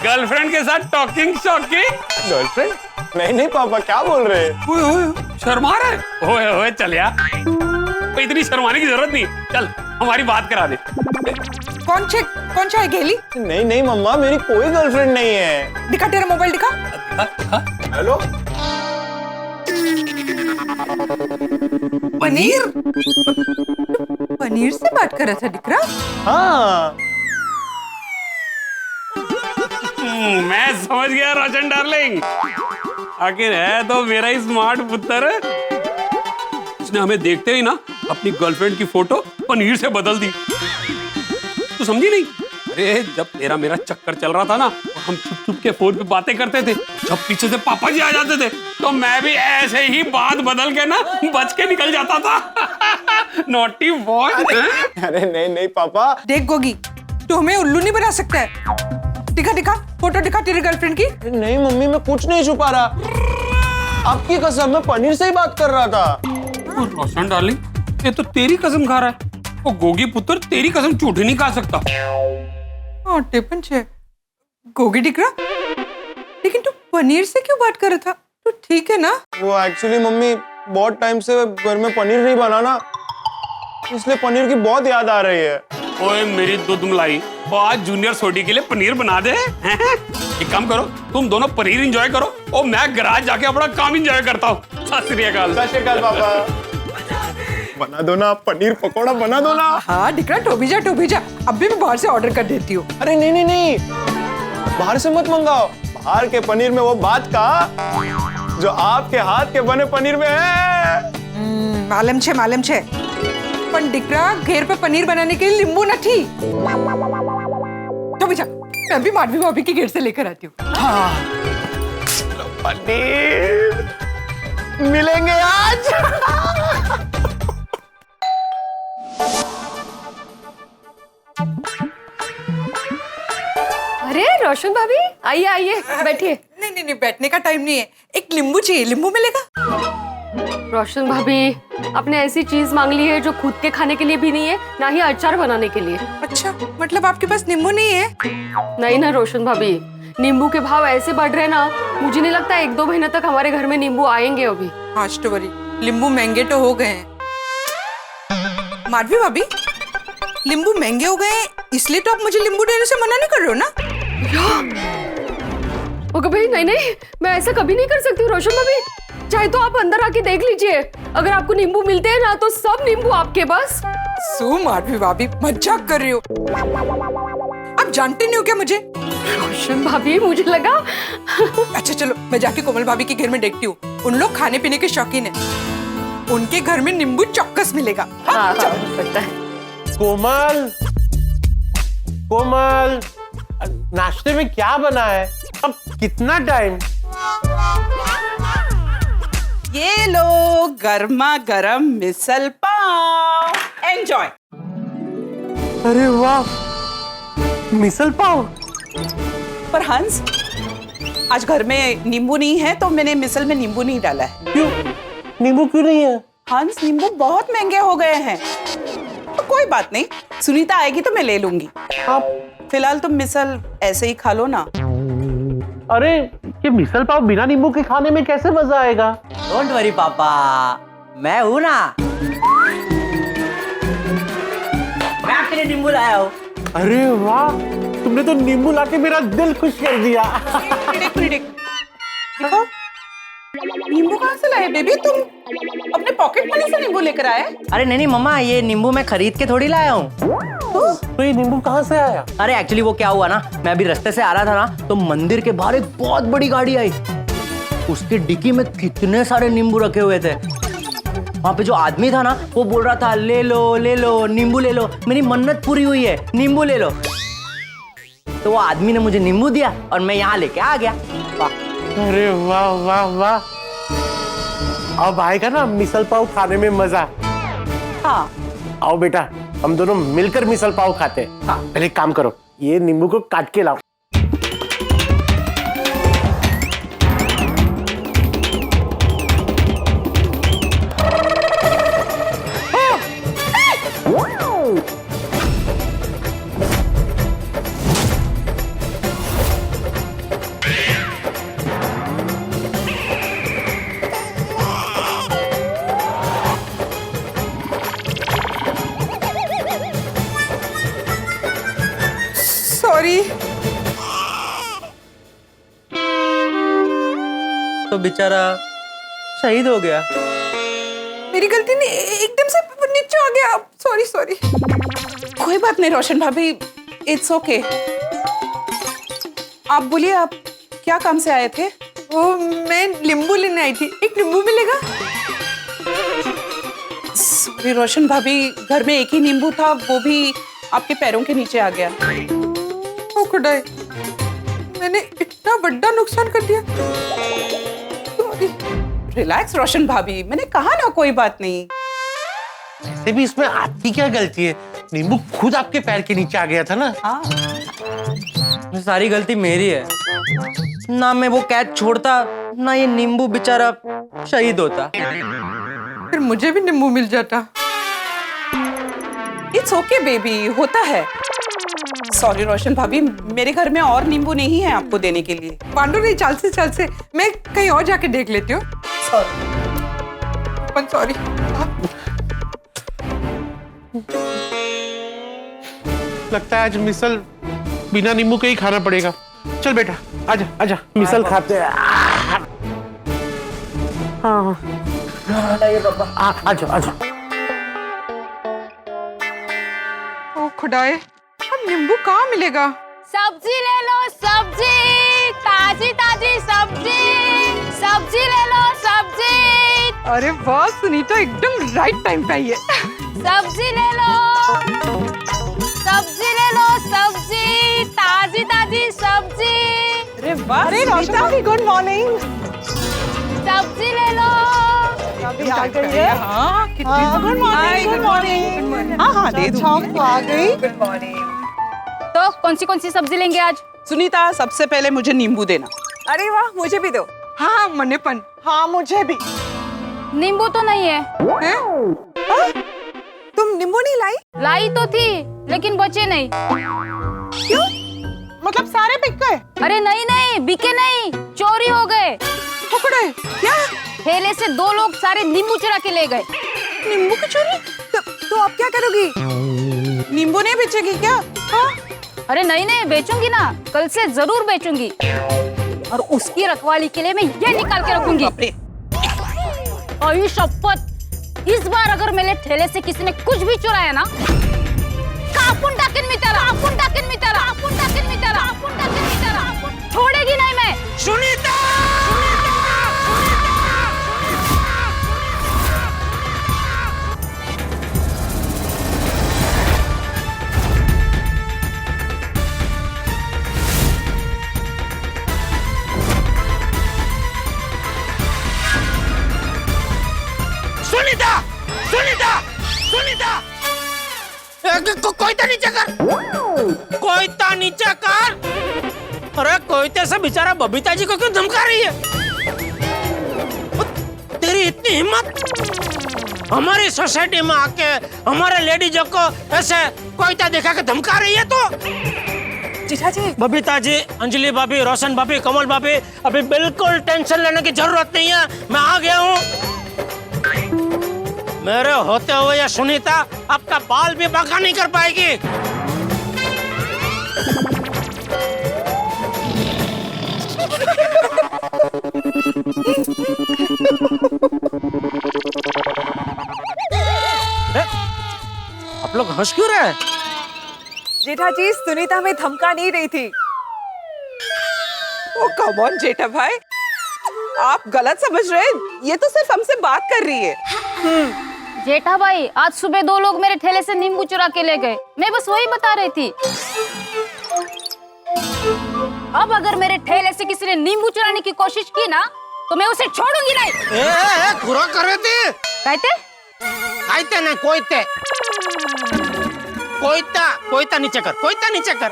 गर्लफ्रेंड के साथ टॉकिंग शॉकिंग। गर्लफ्रेंड? नहीं नहीं पापा, क्या बोल रहे हैं? ओए ओए शर्मा रहे? ओए ओए चल यार, इतनी शर्माने की जरूरत नहीं, चल हमारी बात करा दे। कौन सा है गेली? नहीं नहीं मम्मा, मेरी कोई गर्लफ्रेंड नहीं है। दिखा तेरा मोबाइल, दिखा। हेलो। पनीर? पनीर से बात कर रहा था दिख रहा? हाँ। मैं समझ गया रोशन डार्लिंग, आखिर है तो मेरा ही स्मार्ट पुत्र। उसने हमें देखते ही ना अपनी गर्लफ्रेंड की फोटो पनीर से बदल दी। तू समझी नहीं? अरे जब तेरा मेरा चक्कर चल रहा था ना, हम चुप चुप के फोन पे बातें करते थे, जब पीछे से पापा जी आ जाते थे तो मैं भी ऐसे ही बात बदल के ना बच के निकल जाता था। Naughty boy. अरे नहीं नहीं पापा। देख गोगी, तू हमें उल्लू नहीं बना सकता है। दिखा दिखा फोटो, दिखा तेरी गर्लफ्रेंड की। नहीं मम्मी, मैं कुछ नहीं छुपा रहा, आपकी कसम, मैं पनीर से ही बात कर रहा था। रोशन डार्लिंग, ये तो तेरी कसम खा रहा है, वो गोगी पुत्र तेरी कसम झूठी नहीं खा सकता। टिपन छे गोगी दिख रहा, लेकिन तू पनीर से क्यों बात कर रहा था? तू ठीक है ना? वो एक्चुअली मम्मी, बहुत टाइम से घर में पनीर नहीं बना ना, इसलिए पनीर की बहुत याद आ रही है। ओए मेरी दूध मलाई, वो आज जूनियर सोडी के लिए पनीर बना दे। एक काम करो, तुम दोनों पनीर एंजॉय करो और मैं गैराज जाके अपना काम एंजॉय करता हूँ। सत श्री अकाल। सत श्री अकाल पापा। बना दो ना पनीर पकोड़ा, बना दो ना। हाँ दिख रहा, टोबी जा। अभी मैं बाहर से ऑर्डर कर देती हूँ। अरे नहीं नहीं नहीं, बाहर से मत मंगाओ। बाहर के पनीर में वो बात का जो आपके हाथ के बने पनीर में है। मालूम छे। पण दिख रहा, घेर पे पनीर बनाने के लिए नींबू नहीं। टोबी जा, मैं भी माधवी भाभी की घेर से लेकर आती हूँ। हाँ। पनीर मिलेंगे आज। अरे रोशन भाभी, आइए आइए बैठिए। नहीं, बैठने का टाइम नहीं है, एक नींबू चाहिए। नींबू मिलेगा? रोशन भाभी, आपने ऐसी चीज मांग ली है जो खुद के खाने के लिए भी नहीं है, ना ही अचार बनाने के लिए। अच्छा, मतलब आपके पास नींबू नहीं है? नहीं ना रोशन भाभी, नींबू के भाव ऐसे बढ़ रहे ना, मुझे नहीं लगता 1-2 महीने तक हमारे घर में नींबू आएंगे अभी। हाँ स्टोरी, नींबू महंगे तो हो गए हैं। माधवी भाभी, नींबू महंगे हो गए इसलिए तो आप मुझे नींबू देने से मना नहीं कर रहे हो ना? ओके भाई, नहीं, मैं ऐसा कभी नहीं कर सकती रोशन भाभी। चाहे तो आप अंदर आके देख लीजिए, अगर आपको नींबू मिलते हैं ना तो सब नींबू आपके बस। सो माधवी भाभी, मजाक कर रही हो? आप जानते नहीं हो क्या मुझे? रोशन भाभी, मुझे लगा। अच्छा चलो, मैं जाके कोमल भाभी के घर में देखती हूँ, उन लोग खाने पीने के शौकीन है, उनके घर में नींबू चौक्कस मिलेगा। हाँ, पता है। कोमल, नाश्ते में क्या बना है? अब कितना टाइम? ये लो गर्मा गर्म मिसल पाव, एंजॉय। अरे वाह, मिसल पाव। पर हंस, आज घर में नींबू नहीं है तो मैंने मिसल में नींबू नहीं डाला है। क्यों? नींबू क्यों नहीं है? हंस, नींबू बहुत महंगे हो गए हैं। तो कोई बात नहीं, सुनीता आएगी तो मैं ले लूंगी। फिलहाल तुम मिसल ऐसे ही खा लो ना। अरे ये मिसल पाव बिना नींबू के खाने में कैसे मजा आएगा? डोंट वरी पापा, मैं हूं ना, मैं आपके लिए नींबू लाया हूँ। अरे वाह, तुमने तो नींबू लाके मेरा दिल खुश कर दिया। देखो, नींबू कहाँ से लाए बेबी? तुम अपने पॉकेट मनी से नींबू लेकर आए? अरे नहीं मम्मा, ये नींबू मैं खरीद के थोड़ी लाया हूँ। तो ये नींबू कहाँ से आया? अरे एक्चुअली वो क्या हुआ ना, मैं अभी रास्ते से आ रहा था ना, तो मंदिर के बाहर एक बहुत बड़ी गाड़ी आई। उसके डिक्की में कितने सारे नींबू रखे हुए थे। वहां पे जो आदमी था ना, वो बोल रहा था ले लो नींबू ले लो, मेरी मन्नत पूरी हुई है, नींबू ले लो। तो वो आदमी ने मुझे नींबू दिया और मैं यहाँ लेके आ गया। अरे वाह वाह वाह, अब आएगा ना मिसल पाव खाने में मजा। हाँ आओ बेटा, हम दोनों मिलकर मिसल पाव खाते हैं। हाँ, पहले एक काम करो, ये नींबू को काट के लाओ। सॉरी। तो बेचारा शहीद हो गया। मेरी गलती नहीं, एकदम से नीचे आ गया। Sorry sorry. कोई बात नहीं रोशन भाभी, इट्स ओके। आप बोलिए, आप क्या काम से आए थे? वो मैं नींबू लेने आई थी, एक नींबू मिलेगा? सॉरी रोशन भाभी, घर में एक ही नींबू था, वो भी आपके पैरों के नीचे आ गया। ओ खुदाई, मैंने इतना बड़ा नुकसान कर दिया। रिलैक्स रोशन भाभी, मैंने कहा ना कोई बात नहीं। वैसे भी इसमें आपकी क्या गलती है? नींबू खुद आपके पैर के नीचे आ गया था ना। हाँ। सारी गलती मेरी है ना, मैं वो कैच छोड़ता ना, ये नींबू बेचारा शहीद होता। फिर मुझे भी नींबू मिल जाता। इट्स ओके बेबी, होता है। सॉरी रोशन भाभी, मेरे घर में और नींबू नहीं है आपको देने के लिए। पांडु नहीं, चल से मैं कहीं और जाके देख लेती हूँ। सॉरी। लगता है आज मिसल बिना नींबू के ही खाना पड़ेगा। चल बेटा, आजा आजा, मिसल खाते हैं। हाँ आजा आजा। ओ खुदाए, अब नींबू कहाँ मिलेगा? सब्जी ले लो, सब्जी, ताजी ताजी सब्जी, सब्जी ले लो, सब्जी। अरे वाह सुनीता, एकदम राइट टाइम पे आई है। सब्जी ले लो, सब्जी ले लो, सब्जी, ताजी ताजी सब्जी। अरे वाह सुनीता, गुड मॉर्निंग। सब्जी ले लो। आ गई है। हाँ, गुड मॉर्निंग, गुड मॉर्निंग। हाँ दे दूँ, आ गई। Good morning. तो कौन सी सब्जी लेंगे आज? सुनीता, सबसे पहले मुझे नींबू देना। अरे वाह, मुझे भी दो। हाँ मन्नेपन। हाँ मुझे भी। नींबू तो नहीं है। तुम नींबू नहीं लाई? लाई तो थी, लेकिन बचे नहीं। क्यों? मतलब सारे बिक गए? अरे नहीं, बिके नहीं, चोरी हो गए। पकड़े? क्या? ठेले से 2 लोग सारे नींबू चुरा के ले गए। नींबू की चोरी? तो आप क्या करोगी? नींबू नहीं बेचेगी क्या? हाँ? अरे नहीं, बेचूंगी ना, कल से जरूर बेचूंगी। और उसकी रखवाली के लिए मैं ये निकाल के रखूंगी। और शपथ, इस बार अगर मेरे ठेले से किसी ने कुछ भी चुराया ना, छोड़ेगी नहीं मैं। सुनीता! कोयता नीचे कर। अरे कोयते से बेचारा बबीता जी को क्यों धमका रही है? तेरी इतनी हिम्मत, हमारी सोसाइटी में आके हमारे लेडीजों को ऐसे कोयता दिखा के धमका रही है? तो जीजा जी, बबीता जी, अंजलि भाभी, रोशन भाभी, कमल भाभी, अभी बिल्कुल टेंशन लेने की जरूरत नहीं है, मैं आ गया हूँ। मेरे होते हुए ये सुनीता आपका बाल भी बांका नहीं कर पाएगी। आप लोग हंस क्यों रहे हैं? जेठा जी, सुनीता हमें धमका नहीं रही थी। ओ कम ऑन जेठा भाई, आप गलत समझ रहे हैं। ये तो सिर्फ हमसे बात कर रही है। जेठा भाई, आज सुबह 2 लोग मेरे ठेले से नींबू चुरा के ले गए। मैं बस वही बता रही थी। अब अगर मेरे ठेले से किसी ने नींबू चुराने की कोशिश की ना, तो मैं उसे छोड़ूंगी नहीं। पूरा कर रहे थे। कहते ना कोईता नीचे कर, कोईता नीचे कर।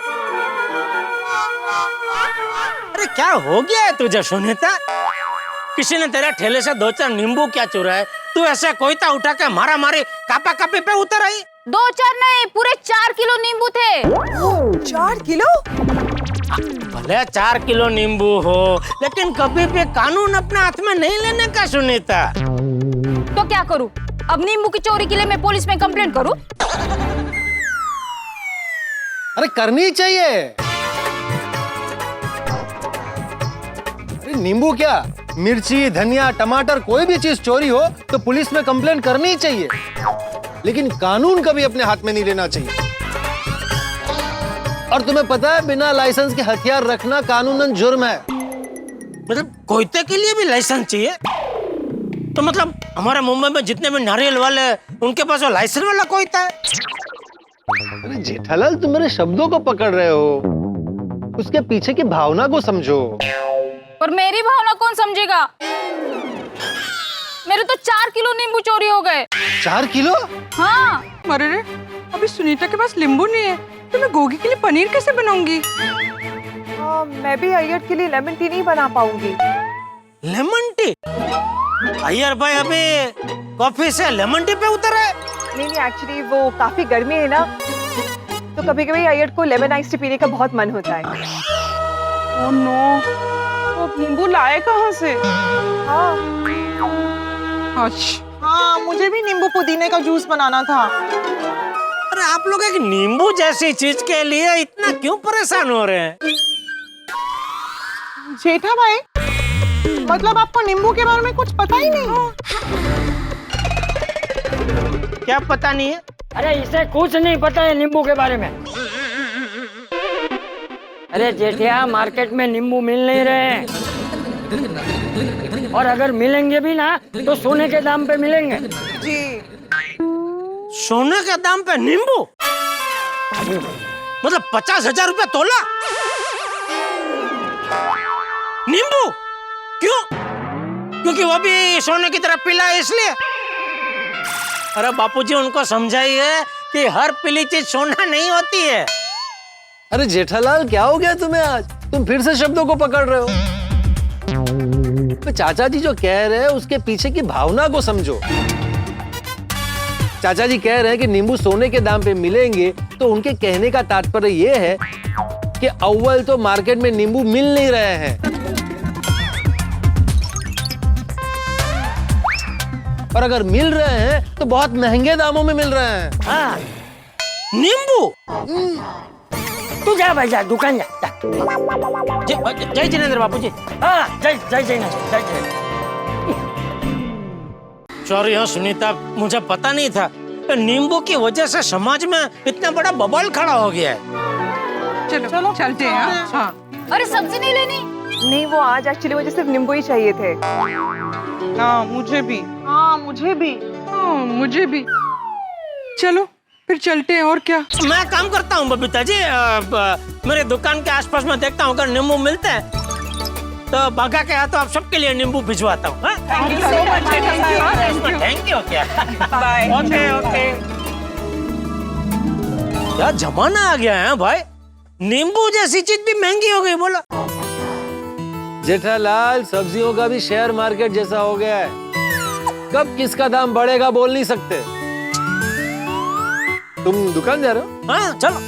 अरे क्या हो गया है तुझे सुनीता? किसी ने तेरे ठेले से 2-4 नींबू क्या चुराए, तू ऐसे कोईता उठा के मारा मारी कापा कापी पे उतर आई? 2-4 नहीं, पूरे 4 किलो नींबू थे। 4 किलो? भले 4 किलो नींबू हो, लेकिन कभी भी कानून अपने हाथ में नहीं लेने का सुनीता। तो क्या करूं? अब नींबू की चोरी के लिए मैं पुलिस में कंप्लेंट करूं? अरे करनी चाहिए। अरे नींबू क्या, मिर्ची, धनिया, टमाटर, कोई भी चीज चोरी हो तो पुलिस में कंप्लेंट करनी ही चाहिए, लेकिन कानून कभी अपने हाथ में नहीं लेना चाहिए। और तुम्हें पता है, बिना लाइसेंस के हथियार रखना कानूनन जुर्म है। मतलब कोयते के लिए भी लाइसेंस चाहिए? तो मतलब हमारे मुंबई में जितने भी नारियल वाले हैं, उनके पास वो लाइसेंस वाला कोयता है? अरे जेठालाल, तुम मेरे शब्दों को पकड़ रहे हो, उसके पीछे की भावना को समझो। पर मेरी भावना कौन समझेगा? मेरे तो 4 किलो नींबू चोरी हो गए। 4 किलो? हाँ। अरे रे, अभी सुनीता के पास नींबू नहीं है, तो मैं गोगी के लिए पनीर कैसे बनाऊंगी? मैं भी अय्यर के लिए लेमन टी नहीं बना पाऊंगी। Lemon tea? अय्यर भाई अभी कॉफी से लेमन टी पे उतर है? नहीं, एक्चुअली वो काफी गर्मी है ना, तो कभी-कभी अय्यर को लेमन आइस टी पीने का बहुत मन होता है। ओह नो, वो नींबू लाए कहाँ से? हाँ, मुझे भी नींबू पुदीने का जूस बनाना था। अरे आप लोग एक नींबू जैसी चीज के लिए इतना क्यों परेशान हो रहे हैं? जेठा भाई, मतलब आपको नींबू के बारे में कुछ पता ही नहीं? क्या पता नहीं है? अरे इसे कुछ नहीं पता है नींबू के बारे में। अरे जेठिया, मार्केट में नींबू मिल नहीं रहे हैं, और अगर मिलेंगे भी ना तो सोने के दाम पे मिलेंगे। जी। सोने के दाम पे नींबू? मतलब 50,000 रुपए तोला नींबू? क्यों? क्योंकि वो भी सोने की तरह पीला है इसलिए? अरे बापूजी, उनको समझाइए कि हर पीली चीज सोना नहीं होती है। अरे जेठालाल, क्या हो गया तुम्हें आज? तुम फिर से शब्दों को पकड़ रहे हो। तो चाचा जी जो कह रहे हैं उसके पीछे की भावना को समझो। चाचा जी कह रहे हैं कि नींबू सोने के दाम पे मिलेंगे, तो उनके कहने का तात्पर्य ये है कि अव्वल तो मार्केट में नींबू मिल नहीं रहे हैं, और अगर मिल रहे हैं तो बहुत महंगे दामों में मिल रहे हैं। हाँ। नींबू? तू जा भाई, जा दुकान जा। जय जिनेंद्र बापूजी। हाँ, जय जिनेंद्र, जय जिनेंद्र। सॉरी हाँ सुनीता, मुझे पता नहीं था। नींबू की वजह से समाज में इतना बड़ा बवाल खड़ा हो गया है। चलो चलते हैं। हाँ। अरे सब्जी नहीं लेनी? नहीं, वो आज एक्चुअली मुझे सिर्फ नींबू ही चाहिए थे। हाँ, मुझे भी। हाँ, मुझे भी। हाँ, मुझे भी। चलो फिर चलते हैं, और क्या। मैं काम करता हूँ बबीता जी, मेरे दुकान के आसपास में देखता हूँ अगर नींबू मिलते हैं तो भागा के हाथों आप सबके लिए नींबू भिजवाता हूँ। Thank you so much. Thank you. क्या बाय। ओके। क्या जमाना आ गया है भाई, नींबू जैसी चीज भी महंगी हो गई। बोला जेठालाल, सब्जियों का भी शेयर मार्केट जैसा हो गया है, कब किसका दाम बढ़ेगा बोल नहीं सकते। तुम दुकान जा रहे हो? हाँ चलो।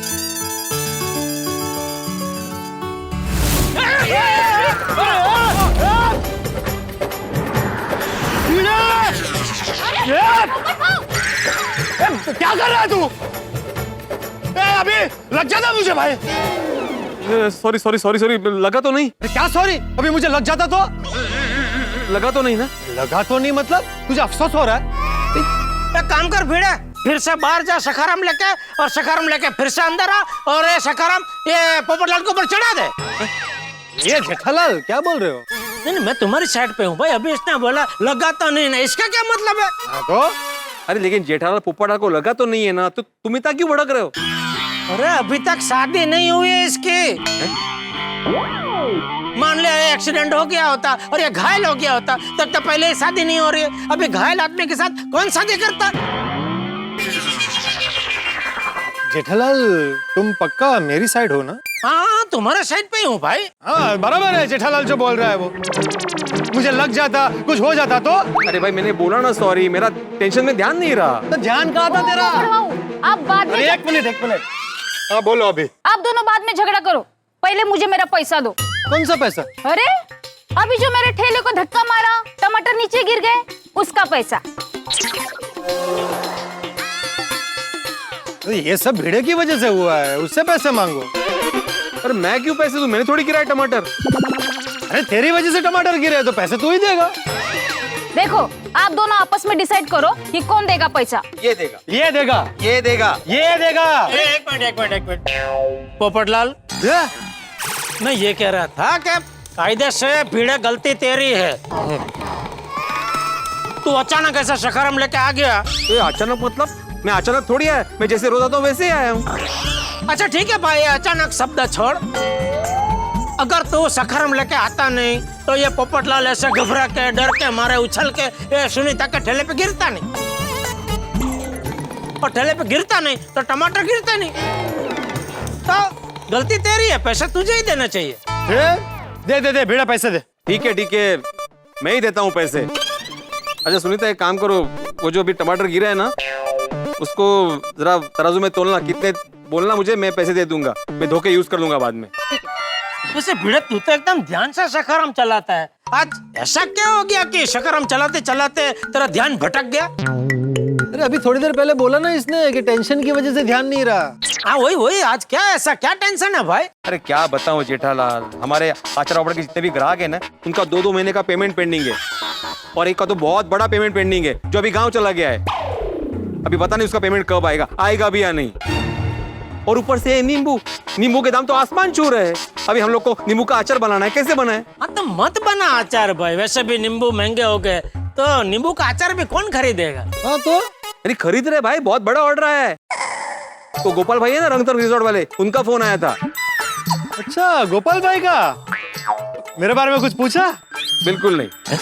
क्या कर रहा है तू? अभी लग जाता मुझे भाई। सॉरी सॉरी सॉरी सॉरी, लगा तो नहीं? क्या सॉरी? अभी मुझे लग जाता तो? लगा तो नहीं ना? लगा तो नहीं मतलब तुझे अफसोस हो रहा है? एक काम कर भिड़े, फिर से बाहर जा सखाराम लेके, और सखाराम लेके फिर से अंदर आ, और ये सखाराम ये पोपटलाल के ऊपर चढ़ा दे। ये जेठालाल क्या बोल रहे हो? नहीं, मैं तुम्हारी साइड पे हूँ भाई। अभी इसने बोला लगा तो नहीं ना, इसका क्या मतलब है? तो अरे लेकिन जेठालाल पोपटलाल को लगा तो नहीं है ना, तो तुम इतना क्यों भड़क रहे हो? अरे अभी तक शादी नहीं हुई है इसकी। मान लिया एक्सीडेंट हो गया होता और ये घायल हो गया होता, तब तो पहले ही शादी नहीं हो रही है। अभी घायल आदमी के साथ कौन शादी करता? जेठालाल तुम पक्का मेरी साइड हो ना? हाँ, तुम्हारे साइड पे ही हूँ भाई। हाँ बराबर है, जेठालाल जो बोल रहा है वो। मुझे लग जाता, कुछ हो जाता तो। अरे भाई मैंने बोला ना सॉरी, मेरा टेंशन में ध्यान नहीं रहा। तो ध्यान कहाँ था तेरा? आप बाद में एक मिनट। हाँ बोलो अभी। आप दोनों बाद में झगड़ा करो, पहले मुझे मेरा पैसा दो। कौन सा पैसा? अरे अभी जो मेरे ठेले को धक्का मारा, टमाटर नीचे गिर गए, उसका पैसा। तो ये सब भिड़े की वजह से हुआ है, उससे पैसे मांगो। अरे मैं क्यों पैसे दूं? मैंने थोड़ी गिराया टमाटर। अरे तेरी वजह से टमाटर गिरे तो पैसे तू ही देगा। देखो आप दोनों आपस में डिसाइड करो कि कौन देगा पैसा। ये देगा, ये देगा, ये देगा, ये देगा। एक मिनट। पोपटलाल, मैं ये कह रहा था कि कायदे से भिड़े गलती तेरी है। तू अचानक ऐसा सखाराम लेके आ गया। ये अचानक मतलब? मैं अचानक थोड़ी आया, मैं जैसे रोज आता हूँ वैसे ही आया हूँ। अच्छा ठीक है भाई, अचानक शब्द छोड़। अगर तू सखाराम लेके आता नहीं तो ये पोपटलाल ऐसे घबरा के डर के मारे उछल के ये सुनीता के ठेले पे गिरता नहीं, और ठेले पे गिरता नहीं तो टमाटर गिरते नहीं। तो गलती तेरी है, पैसा तुझे ही देना चाहिए। दे भिड़ा पैसे दे। ठीक है, मैं ही देता हूँ पैसे। अच्छा सुनीता एक काम करो, वो जो अभी टमाटर गिरा है ना, उसको जरा तराजू में तोलना, कितने बोलना मुझे, मैं पैसे दे दूंगा। मैं धोखे यूज कर लूंगा बाद में। वैसे भिड़े तू तो एकदम ध्यान से सखाराम चलाता है, आज ऐसा क्या हो गया कि सखाराम चलाते चलाते तेरा ध्यान भटक गया? अरे अभी थोड़ी देर पहले बोला ना इसने कि टेंशन की वजह से ध्यान नहीं रहा। हाँ वही, आज क्या ऐसा क्या टेंशन है भाई? अरे क्या बताऊं जेठालाल, हमारे आचार ऑर्डर के जितने भी ग्राहक है ना, उनका 2-2 महीने का पेमेंट पेंडिंग है, और एक का तो बहुत बड़ा पेमेंट पेंडिंग है जो अभी गाँव चला गया है। अभी पता नहीं उसका पेमेंट कब आएगा भी या नहीं। और ऊपर से नींबू के दाम तो आसमान छू रहे हैं। अभी हम लोग को नींबू का अचार बनाना है, कैसे बनाए? हाँ तो मत बना अचार भाई, वैसे भी नींबू महंगे हो गए, तो नींबू का अचार भी कौन खरीदेगा? हाँ तो अरे खरीद रहे भाई, बहुत बड़ा ऑर्डर आया है। तो गोपाल भाई है ना रंगतरंग रिजॉर्ट वाले, उनका फोन आया था। अच्छा गोपाल भाई का? मेरे बारे में कुछ पूछा? बिल्कुल नहीं,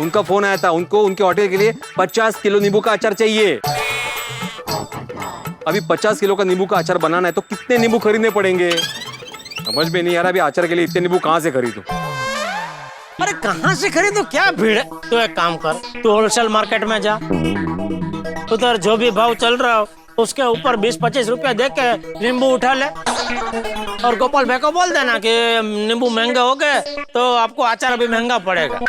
उनका फोन आया था, उनको उनके होटल के लिए 50 किलो नींबू का अचार चाहिए। अभी 50 किलो का नींबू का अचार बनाना है तो कितने नींबू खरीदने पड़ेंगे, समझ में नहीं आ रहा। अभी अचार के लिए इतने नींबू कहाँ से खरीदूं? अरे कहाँ से खरीदो, क्या भीड़ है? तो एक काम कर, तू होलसेल मार्केट में जा, उधर जो भी भाव चल रहा हो उसके ऊपर 20-25 रुपया दे के नींबू उठा ले, और गोपाल भाई को बोल देना कि नींबू महंगे हो गए तो आपको अचार अभी महंगा पड़ेगा।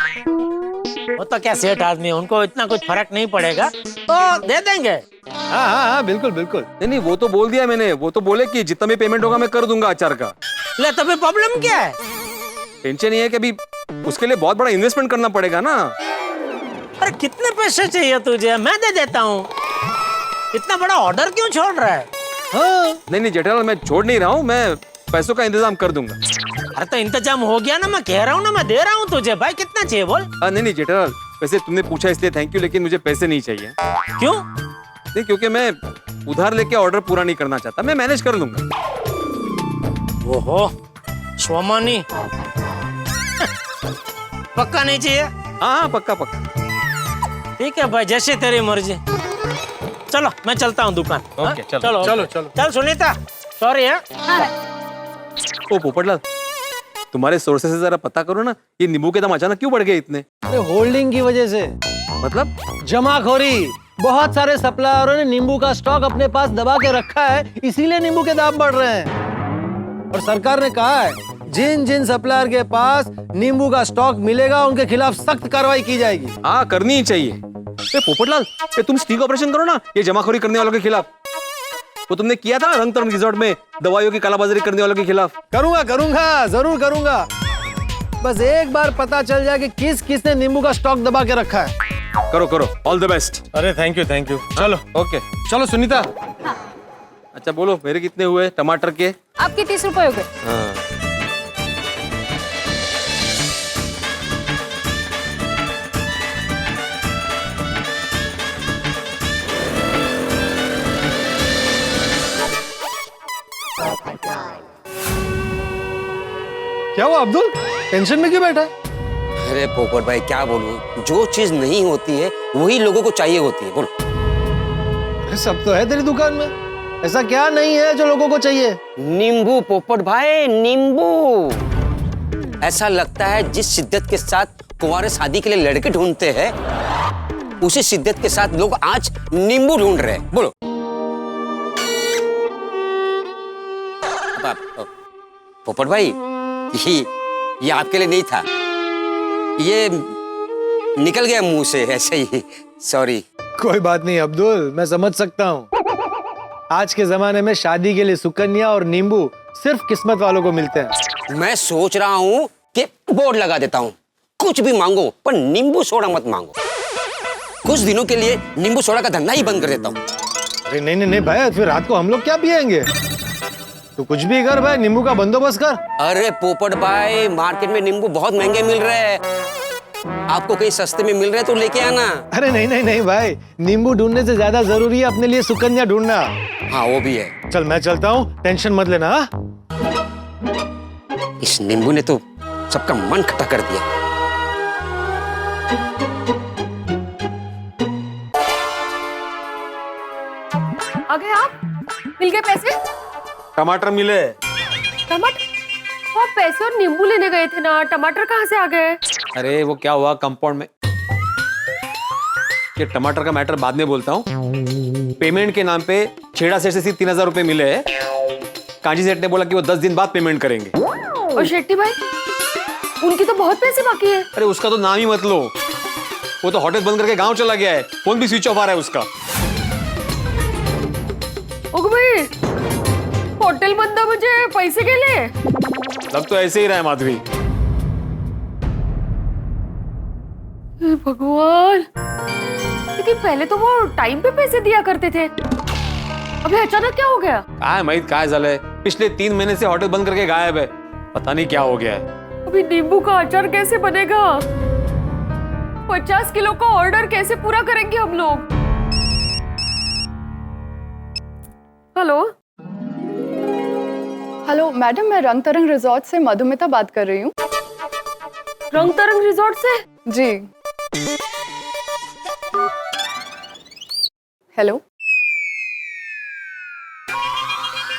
वो तो क्या सेठ आदमी है, उनको इतना कुछ फर्क नहीं पड़ेगा, तो दे देंगे। हाँ बिल्कुल। नहीं वो तो बोल दिया मैंने, वो तो बोले कि जितना भी पेमेंट होगा मैं कर दूंगा अचार का। ले तभी प्रॉब्लम क्या है? टेंशन नहीं है कि अभी उसके लिए बहुत बड़ा इन्वेस्टमेंट करना पड़ेगा ना। अरे कितने पैसे चाहिए तुझे, मैं दे देता हूँ। इतना बड़ा ऑर्डर क्यों छोड़ रहा है? हाँ। नहीं जेठालाल, मैं छोड़ नहीं रहा हूँ, मैं पैसों का इंतजाम कर दूंगा। अरे तो इंतजाम हो गया ना, मैं कह रहा हूँ ना, मैं दे रहा हूँ तुझे भाई, कितना चाहिए बोल? नहीं जेठालाल, वैसे तुमने पूछा इसलिए थैंक यू, लेकिन मुझे पैसे नहीं चाहिए। क्यों? नहीं क्योंकि मैं उधार लेके ऑर्डर पूरा नहीं करना चाहता, मैं मैनेज कर लूंगा। ओहो स्वामानी, पक्का नहीं चाहिए? हाँ पक्का। ठीक है भाई, जैसे तेरी मर्जी। चलो मैं चलता हूँ दुकान। ओके चलो। चल सुनीता, सॉरी है। ओ पोपटलाल, तुम्हारे सोर्सेस से जरा पता करो ना, ये नींबू के दाम अचानक क्यों बढ़ गए इतने? अरे होल्डिंग की वजह से। मतलब? जमाखोरी, बहुत सारे सप्लायरों ने नींबू का स्टॉक अपने पास दबा के रखा है, इसीलिए नींबू के दाम बढ़ रहे हैं। और सरकार ने कहा है जिन सप्लायर के पास नींबू का स्टॉक मिलेगा उनके खिलाफ सख्त कार्रवाई की जाएगी। हाँ करनी ही चाहिए। पोपटलाल, तुम स्टिक ऑपरेशन करो ना ये जमाखोरी करने वालों के खिलाफ। वो तुमने किया था रंगतरंग रिजॉर्ट में दवाइयों की कालाबाजारी करने वालों के खिलाफ। करूंगा, जरूर करूंगा। बस एक बार पता चल जाए कि किसने नींबू का स्टॉक दबा के रखा है। करो करो, ऑल द बेस्ट। अरे थैंक यू चलो ओके चलो सुनीता। अच्छा बोलो, मेरे कितने हुए टमाटर के? आपके 30 रुपए हो गए। हाँ। क्या हुआ अब्दुल, टेंशन में क्यों बैठा है? अरे पोपट भाई क्या बोलूं, जो चीज नहीं होती है वही लोगों को चाहिए होती है। बोलो। अरे सब तो है तेरी दुकान में, ऐसा क्या नहीं है जो लोगों को चाहिए? नींबू पोपट भाई, नींबू। ऐसा लगता है जिस शिद्दत के साथ कुंवारे शादी के लिए लड़के ढूंढते हैं, उसी शिद्दत के साथ लोग आज नींबू ढूंढ रहे हैं। बोलो। पोपट भाई, ये आपके लिए नहीं था, ये निकल गया मुंह से ऐसे ही, सॉरी। कोई बात नहीं अब्दुल, मैं समझ सकता हूँ। आज के जमाने में शादी के लिए सुकन्या और नींबू सिर्फ किस्मत वालों को मिलते हैं। मैं सोच रहा हूँ कि बोर्ड लगा देता हूँ, कुछ भी मांगो पर नींबू सोडा मत मांगो। कुछ दिनों के लिए नींबू सोडा का धंधा ही बंद कर देता हूँ। अरे नहीं नहीं नहीं भाई, फिर रात को हम लोग क्या पिएंगे? तू कुछ भी कर भाई, नींबू का बंदोबस्त कर। अरे पोपट भाई, मार्केट में नींबू बहुत महंगे मिल रहे हैं, आपको कहीं सस्ते में मिल रहे तो लेके आना। अरे नहीं नहीं नहीं भाई, नींबू ढूंढने से ज्यादा जरूरी है अपने लिए सुकन्या ढूंढना। हाँ वो भी है। चल मैं चलता हूँ, टेंशन मत लेना। इस नींबू ने तो सबका मन खट्टा कर दिया। आ गए आप? मिल गए पैसे? टमाटर मिले। टमाटर? वो आप पैसे और नींबू लेने गए थे ना, टमाटर कहाँ से आ गए? अरे वो क्या हुआ कंपाउंड में, ये टमाटर का मैटर बाद में बोलता हूँ। पेमेंट के नाम पे छेड़ा सेठ से 3000 रुपए मिले हैं। कांजी सेठ ने बोला कि वो 10 दिन बाद पेमेंट करेंगे। और शेट्टी भाई, उनकी तो बहुत पैसे बाकी है। अरे उसका तो नाम ही मत लो, वो तो होटल बंद करके गांव चला गया है, फोन भी स्विच ऑफ आ रहा है उसका। ओके भाई, होटल बंद है, मुझे पैसे के लिए? लग तो ऐसे ही रहा है माधवी। भगवान, लेकिन पहले तो वो टाइम पे पैसे दिया करते थे, अभी अचानक क्या हो गया? काय माहित काय झालंय, पिछले 3 महीने से होटल बंद करके गायब है, पता नहीं क्या हो गया है। अभी नींबू का अचार कैसे बनेगा? 50 किलो का ऑर्डर कैसे पूरा करेंगे हम लोग? हेलो हेलो मैडम, मैं रंग तरंग रिजॉर्ट से मधुमिता बात कर रही हूँ। रंग तरंग रिजॉर्ट से? जी। हेलो,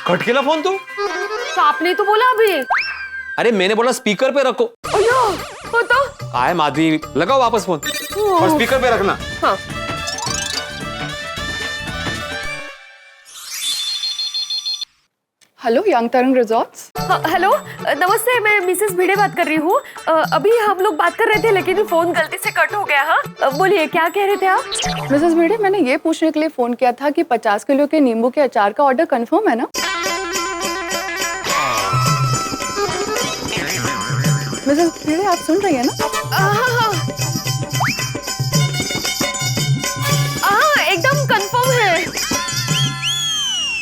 कट केला फोन तू? तो आपने तो बोला अभी। अरे मैंने बोला स्पीकर पे रखो। तो आए माधवी, लगाओ वापस फोन और स्पीकर पे रखना। हाँ। हेलो यंग तरंग रिजॉर्ट्स। हेलो नमस्ते, मैं मिसेस भिड़े बात कर रही हूँ। अभी हम लोग बात कर रहे थे लेकिन फोन गलती से कट हो गया। हाँ बोलिए, क्या कह रहे थे आप? मिसेस भिड़े, मैंने ये पूछने के लिए फोन किया था कि 50 किलो के नींबू के अचार का ऑर्डर कंफर्म है ना? मिसेस भिड़े, आप सुन रही है ना? हाँ एकदम कंफर्म है।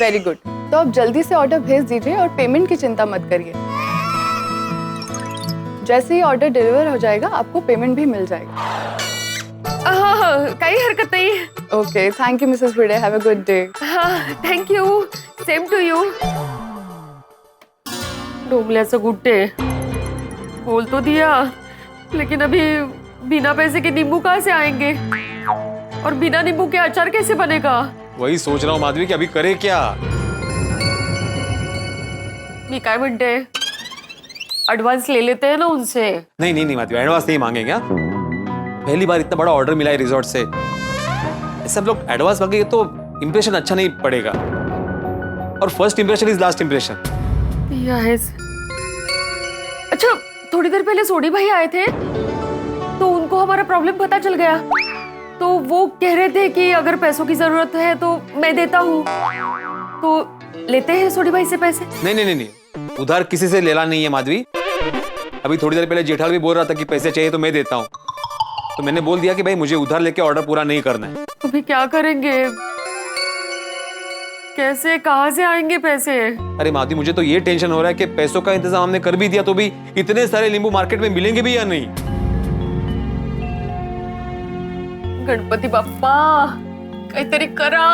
वेरी गुड, तो आप जल्दी से ऑर्डर भेज दीजिए और पेमेंट की चिंता मत करिए। जैसे ही ऑर्डर डिलीवर हो जाएगा आपको पेमेंट भी मिल जाएगा। हाँ काही हरकत नहीं। Okay, thank you Mrs Bhide, have a good day. हाँ thank you, same to you. डोमल्याचं गुड्डे बोल तो दिया, लेकिन अभी बिना पैसे के नींबू कहाँ से आएंगे और बिना नींबू के अचार कैसे बनेगा? वही सोच रहा हूँ माधवी कि अभी करे क्या। मी काय म्हणते, एडवांस ले लेते हैं ना उनसे। नहीं नहीं नहीं माधवी, एडवांस नहीं मांगेंगे। पहली बार इतना बड़ा ऑर्डर मिला है रिजॉर्ट से, सब लोग एडवांस मांगेंगे तो इंप्रेशन अच्छा नहीं पड़ेगा, और first impression is last impression. Yes. अच्छा, थोड़ी देर पहले सोडी भाई आए थे तो उनको हमारा प्रॉब्लम पता चल गया, तो वो कह रहे थे कि अगर पैसों की जरूरत है तो मैं देता हूँ, तो लेते हैं सोडी भाई से पैसे। नहीं नहीं नहीं नहीं, उधार किसी से लेना नहीं है माधवी। अभी थोड़ी देर पहले जेठाल भी बोल रहा था कि पैसे चाहिए तो मैं देता हूँ। तो मैंने बोल दिया कि भाई मुझे उधार लेके ऑर्डर पूरा नहीं करना है। अभी क्या करेंगे? कैसे, कहाँ से आएंगे पैसे? अरे माधवी, मुझे तो ये टेंशन हो रहा है कि पैसों का इंतजाम हमने कर भी दिया तो भी इतने सारे नींबू मार्केट में मिलेंगे भी या नहीं। गणपती बाप्पा, काहीतरी करा।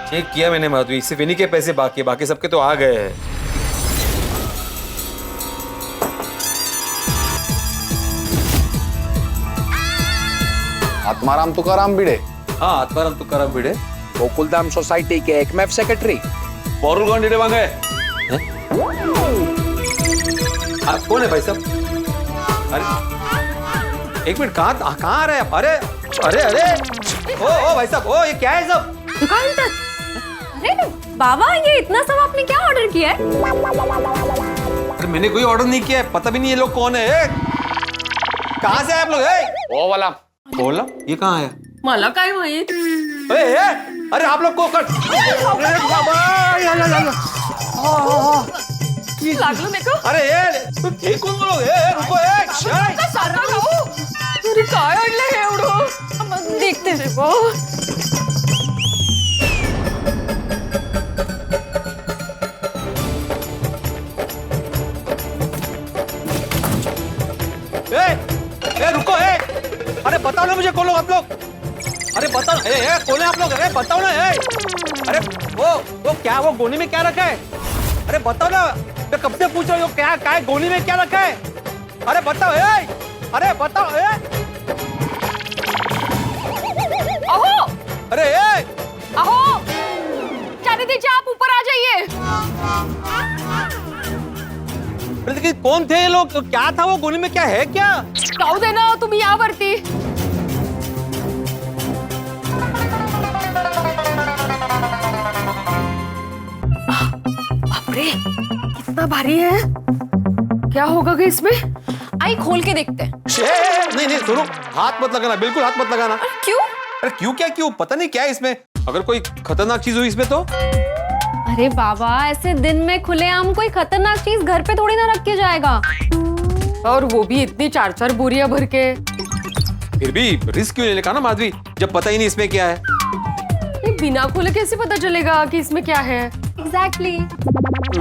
चेक किया मैंने माधवी, सिर्फ इन्हीं के पैसे बाकी है, बाकी सबके तो आ गए हैं। आत्माराम तुकाराम भिड़े। हाँ, आत्माराम तुकाराम भिड़े, गोकुलधाम सोसाइटी के एकमेव सेक्रेटरी। बोरुल डिडे मांगे। आप कौन है भाई साहब? अरे एक मिनट, कहाँ आ रहे हैं आप? अरे अरे अरे ओ भाई साहब, ओ ये क्या है सब? दुकान तक। अरे बाबा, ये इतना सब आपने क्या ऑर्डर किया है? अरे मैंने कोई ऑर्डर नहीं किया है, पता भी नहीं ये लोग कौन है। कहाँ से आए आप लोग? वो वाला बोला, ये कहाँ आया? मला काय माहित? अरे आप लोग को कर लागलं नाही का? अरे हे कोण बोलो? रुको, अरे काय आणलं हे एवढं? देखते रे बा. रुको, अरे बताओ ना मुझे, कौन लोग आप लोग? अरे बताओ, कौन है आप लोग? अरे बताओ ना, अरे वो क्या, वो गोनी में क्या रखा है? अरे बताओ ना, मैं कब से पूछ रहा हूँ क्या है गोनी में क्या रखा है? अरे बताओ, अरे बताओ, अहो, अरे अहो, जाने दीजिए, आप ऊपर आ जाइए. लेकिन कौन थे ये लोग? क्या था वो गोनी में? क्या है क्या? जाऊ दे ना, तुम्ही यावरती. बापरे, कितना भारी है. क्या होगा कि इसमें? आई खोल के देखते हैं. नहीं सुनो, हाथ मत लगाना, बिल्कुल हाथ मत लगाना. क्यों? अरे क्यों पता नहीं क्या है इसमें. अगर कोई खतरनाक चीज हुई इसमें तो? अरे बाबा, ऐसे दिन में खुलेआम कोई खतरनाक चीज घर पे थोड़ी ना रख के जाएगा. और वो भी इतनी 4-4 बोरियां भर के. फिर भी रिस्क क्यों लेने का ना माधवी, जब पता ही नहीं इसमें क्या है. ये बिना खोले कैसे पता चलेगा कि इसमें क्या है? एग्जैक्टली.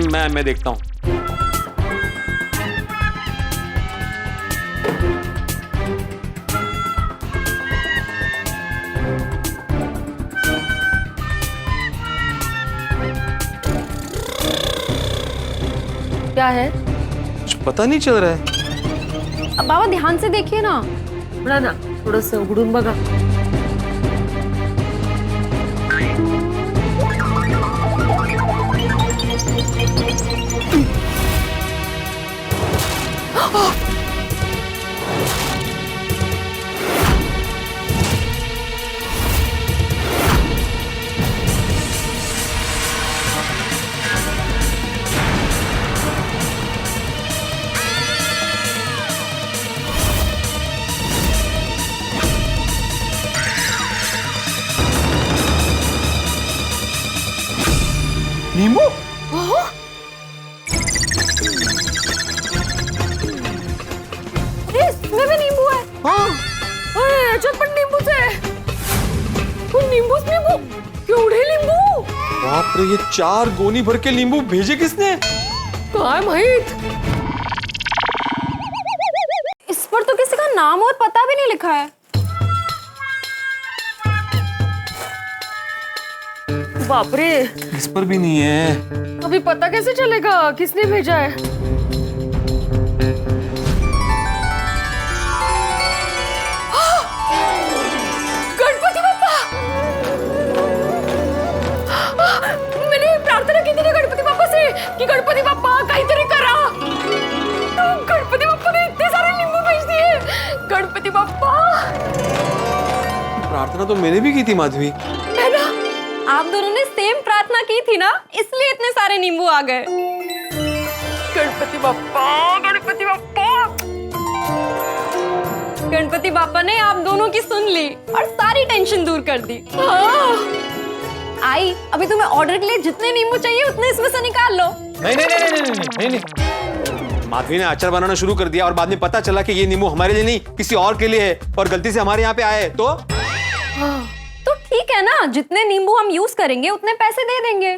मैं देखता हूँ. क्या है? कुछ पता नहीं चल रहा है. अब बाबा ध्यान से देखिए ना. बड़ा ना, थोडंसं उघडून बघा. नींबू? इसमें भी नींबू बाप रे, ये 4 गोनी भर के नींबू भेजे किसने? कहाँ है मोहित? इस पर तो किसी का नाम और पता भी नहीं लिखा है। बाप रे, इस पर भी नहीं है। अभी पता कैसे चलेगा किसने भेजा है? गणपति बप्पा! मैंने प्रार्थना की थी ना गणपति बप्पा से कि गणपति बप्पा काहीतरी करा, तो गणपति बप्पा ने इतने सारे नींबू भेज दिए। गणपति बप्पा! प्रार्थना तो मैंने भी की थी माधवी। है ना? आप दोनों ने सेम प्रार्थना की थी ना, इसलिए इतने सारे नींबू आ गए। गणपति बप्पा, गणपति बप्पा! गणपति बापा ने आप दोनों की सुन ली और सारी टेंशन दूर कर दी। आई, अभी तुम्हें ऑर्डर के लिए जितने नींबू चाहिए उतने इसमें से निकाल लो। नहीं। माधवी ने अचार बनाना शुरू कर दिया और बाद में पता चला कि ये नींबू हमारे लिए नहीं किसी और के लिए है और गलती से हमारे यहाँ पे आए तो ठीक है ना, जितने नींबू हम यूज करेंगे उतने पैसे दे देंगे।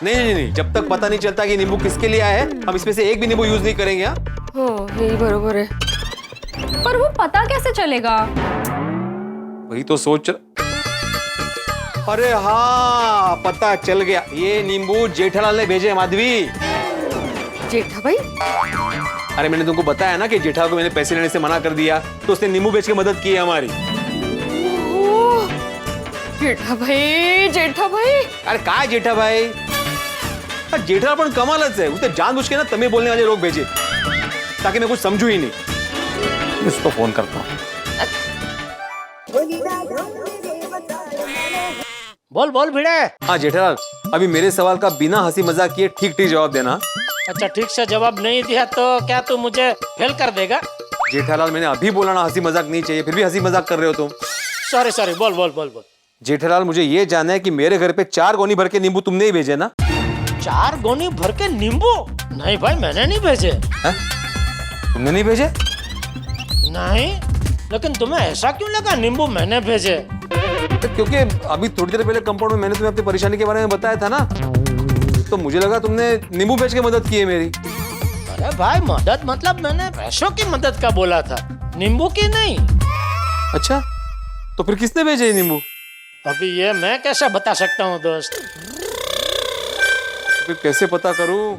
नहीं, जब तक पता नहीं चलता कि नींबू किसके लिए आया है हम इसमें से एक भी नींबू यूज नहीं करेंगे। यही बरोबर है। पर वो पता कैसे चलेगा? वही तो सोच। अरे हाँ, पता चल गया, ये नींबू जेठालाल ने भेजे माधवी। जेठा भाई? अरे मैंने तुमको बताया ना कि जेठा को मैंने पैसे लेने से मना कर दिया तो उसने नींबू बेच के मदद की है हमारी। जेठा भाई, जेठा भाई! अरे का जेठा भाई? जेठा पण कमालच है, उसने जानबूझ के ना तमिल बोलने वाले लोग भेजे ताकि मैं कुछ समझू ही नहीं। इसको फोन करता हूँ। बोल भिड़े। हाँ जेठालाल, अभी मेरे सवाल का बिना हंसी मजाक किए ठीक ठीक जवाब देना। अच्छा, ठीक से जवाब नहीं दिया तो क्या तू मुझे फेल कर देगा? जेठालाल, मैंने अभी बोला ना हंसी मजाक नहीं चाहिए, फिर भी हंसी मजाक कर रहे हो तुम। सॉरी, बोल। जेठालाल, मुझे ये जानना है कि मेरे घर पे 4 गोनी भर के नींबू तुमने ही भेजे ना? 4 गोनी भर के नींबू? नहीं भाई, मैंने नहीं भेजे। तुमने नहीं भेजे? नहीं, लेकिन तुम्हें ऐसा क्यों लगा नींबू मैंने भेजे? क्योंकि अभी थोड़ी देर पहले कंपाउंड में मैंने तुम्हें अपनी परेशानी के बारे में बताया था ना, तो मुझे लगा तुमने नींबू बेच के मदद की है मेरी। अरे भाई, मदद मतलब मैंने पैसों की मदद का बोला था, नींबू की नहीं। अच्छा, तो फिर किसने भेजे ये नींबू? अभी ये मैं कैसे बता सकता हूँ दोस्त? फिर कैसे पता करूँ?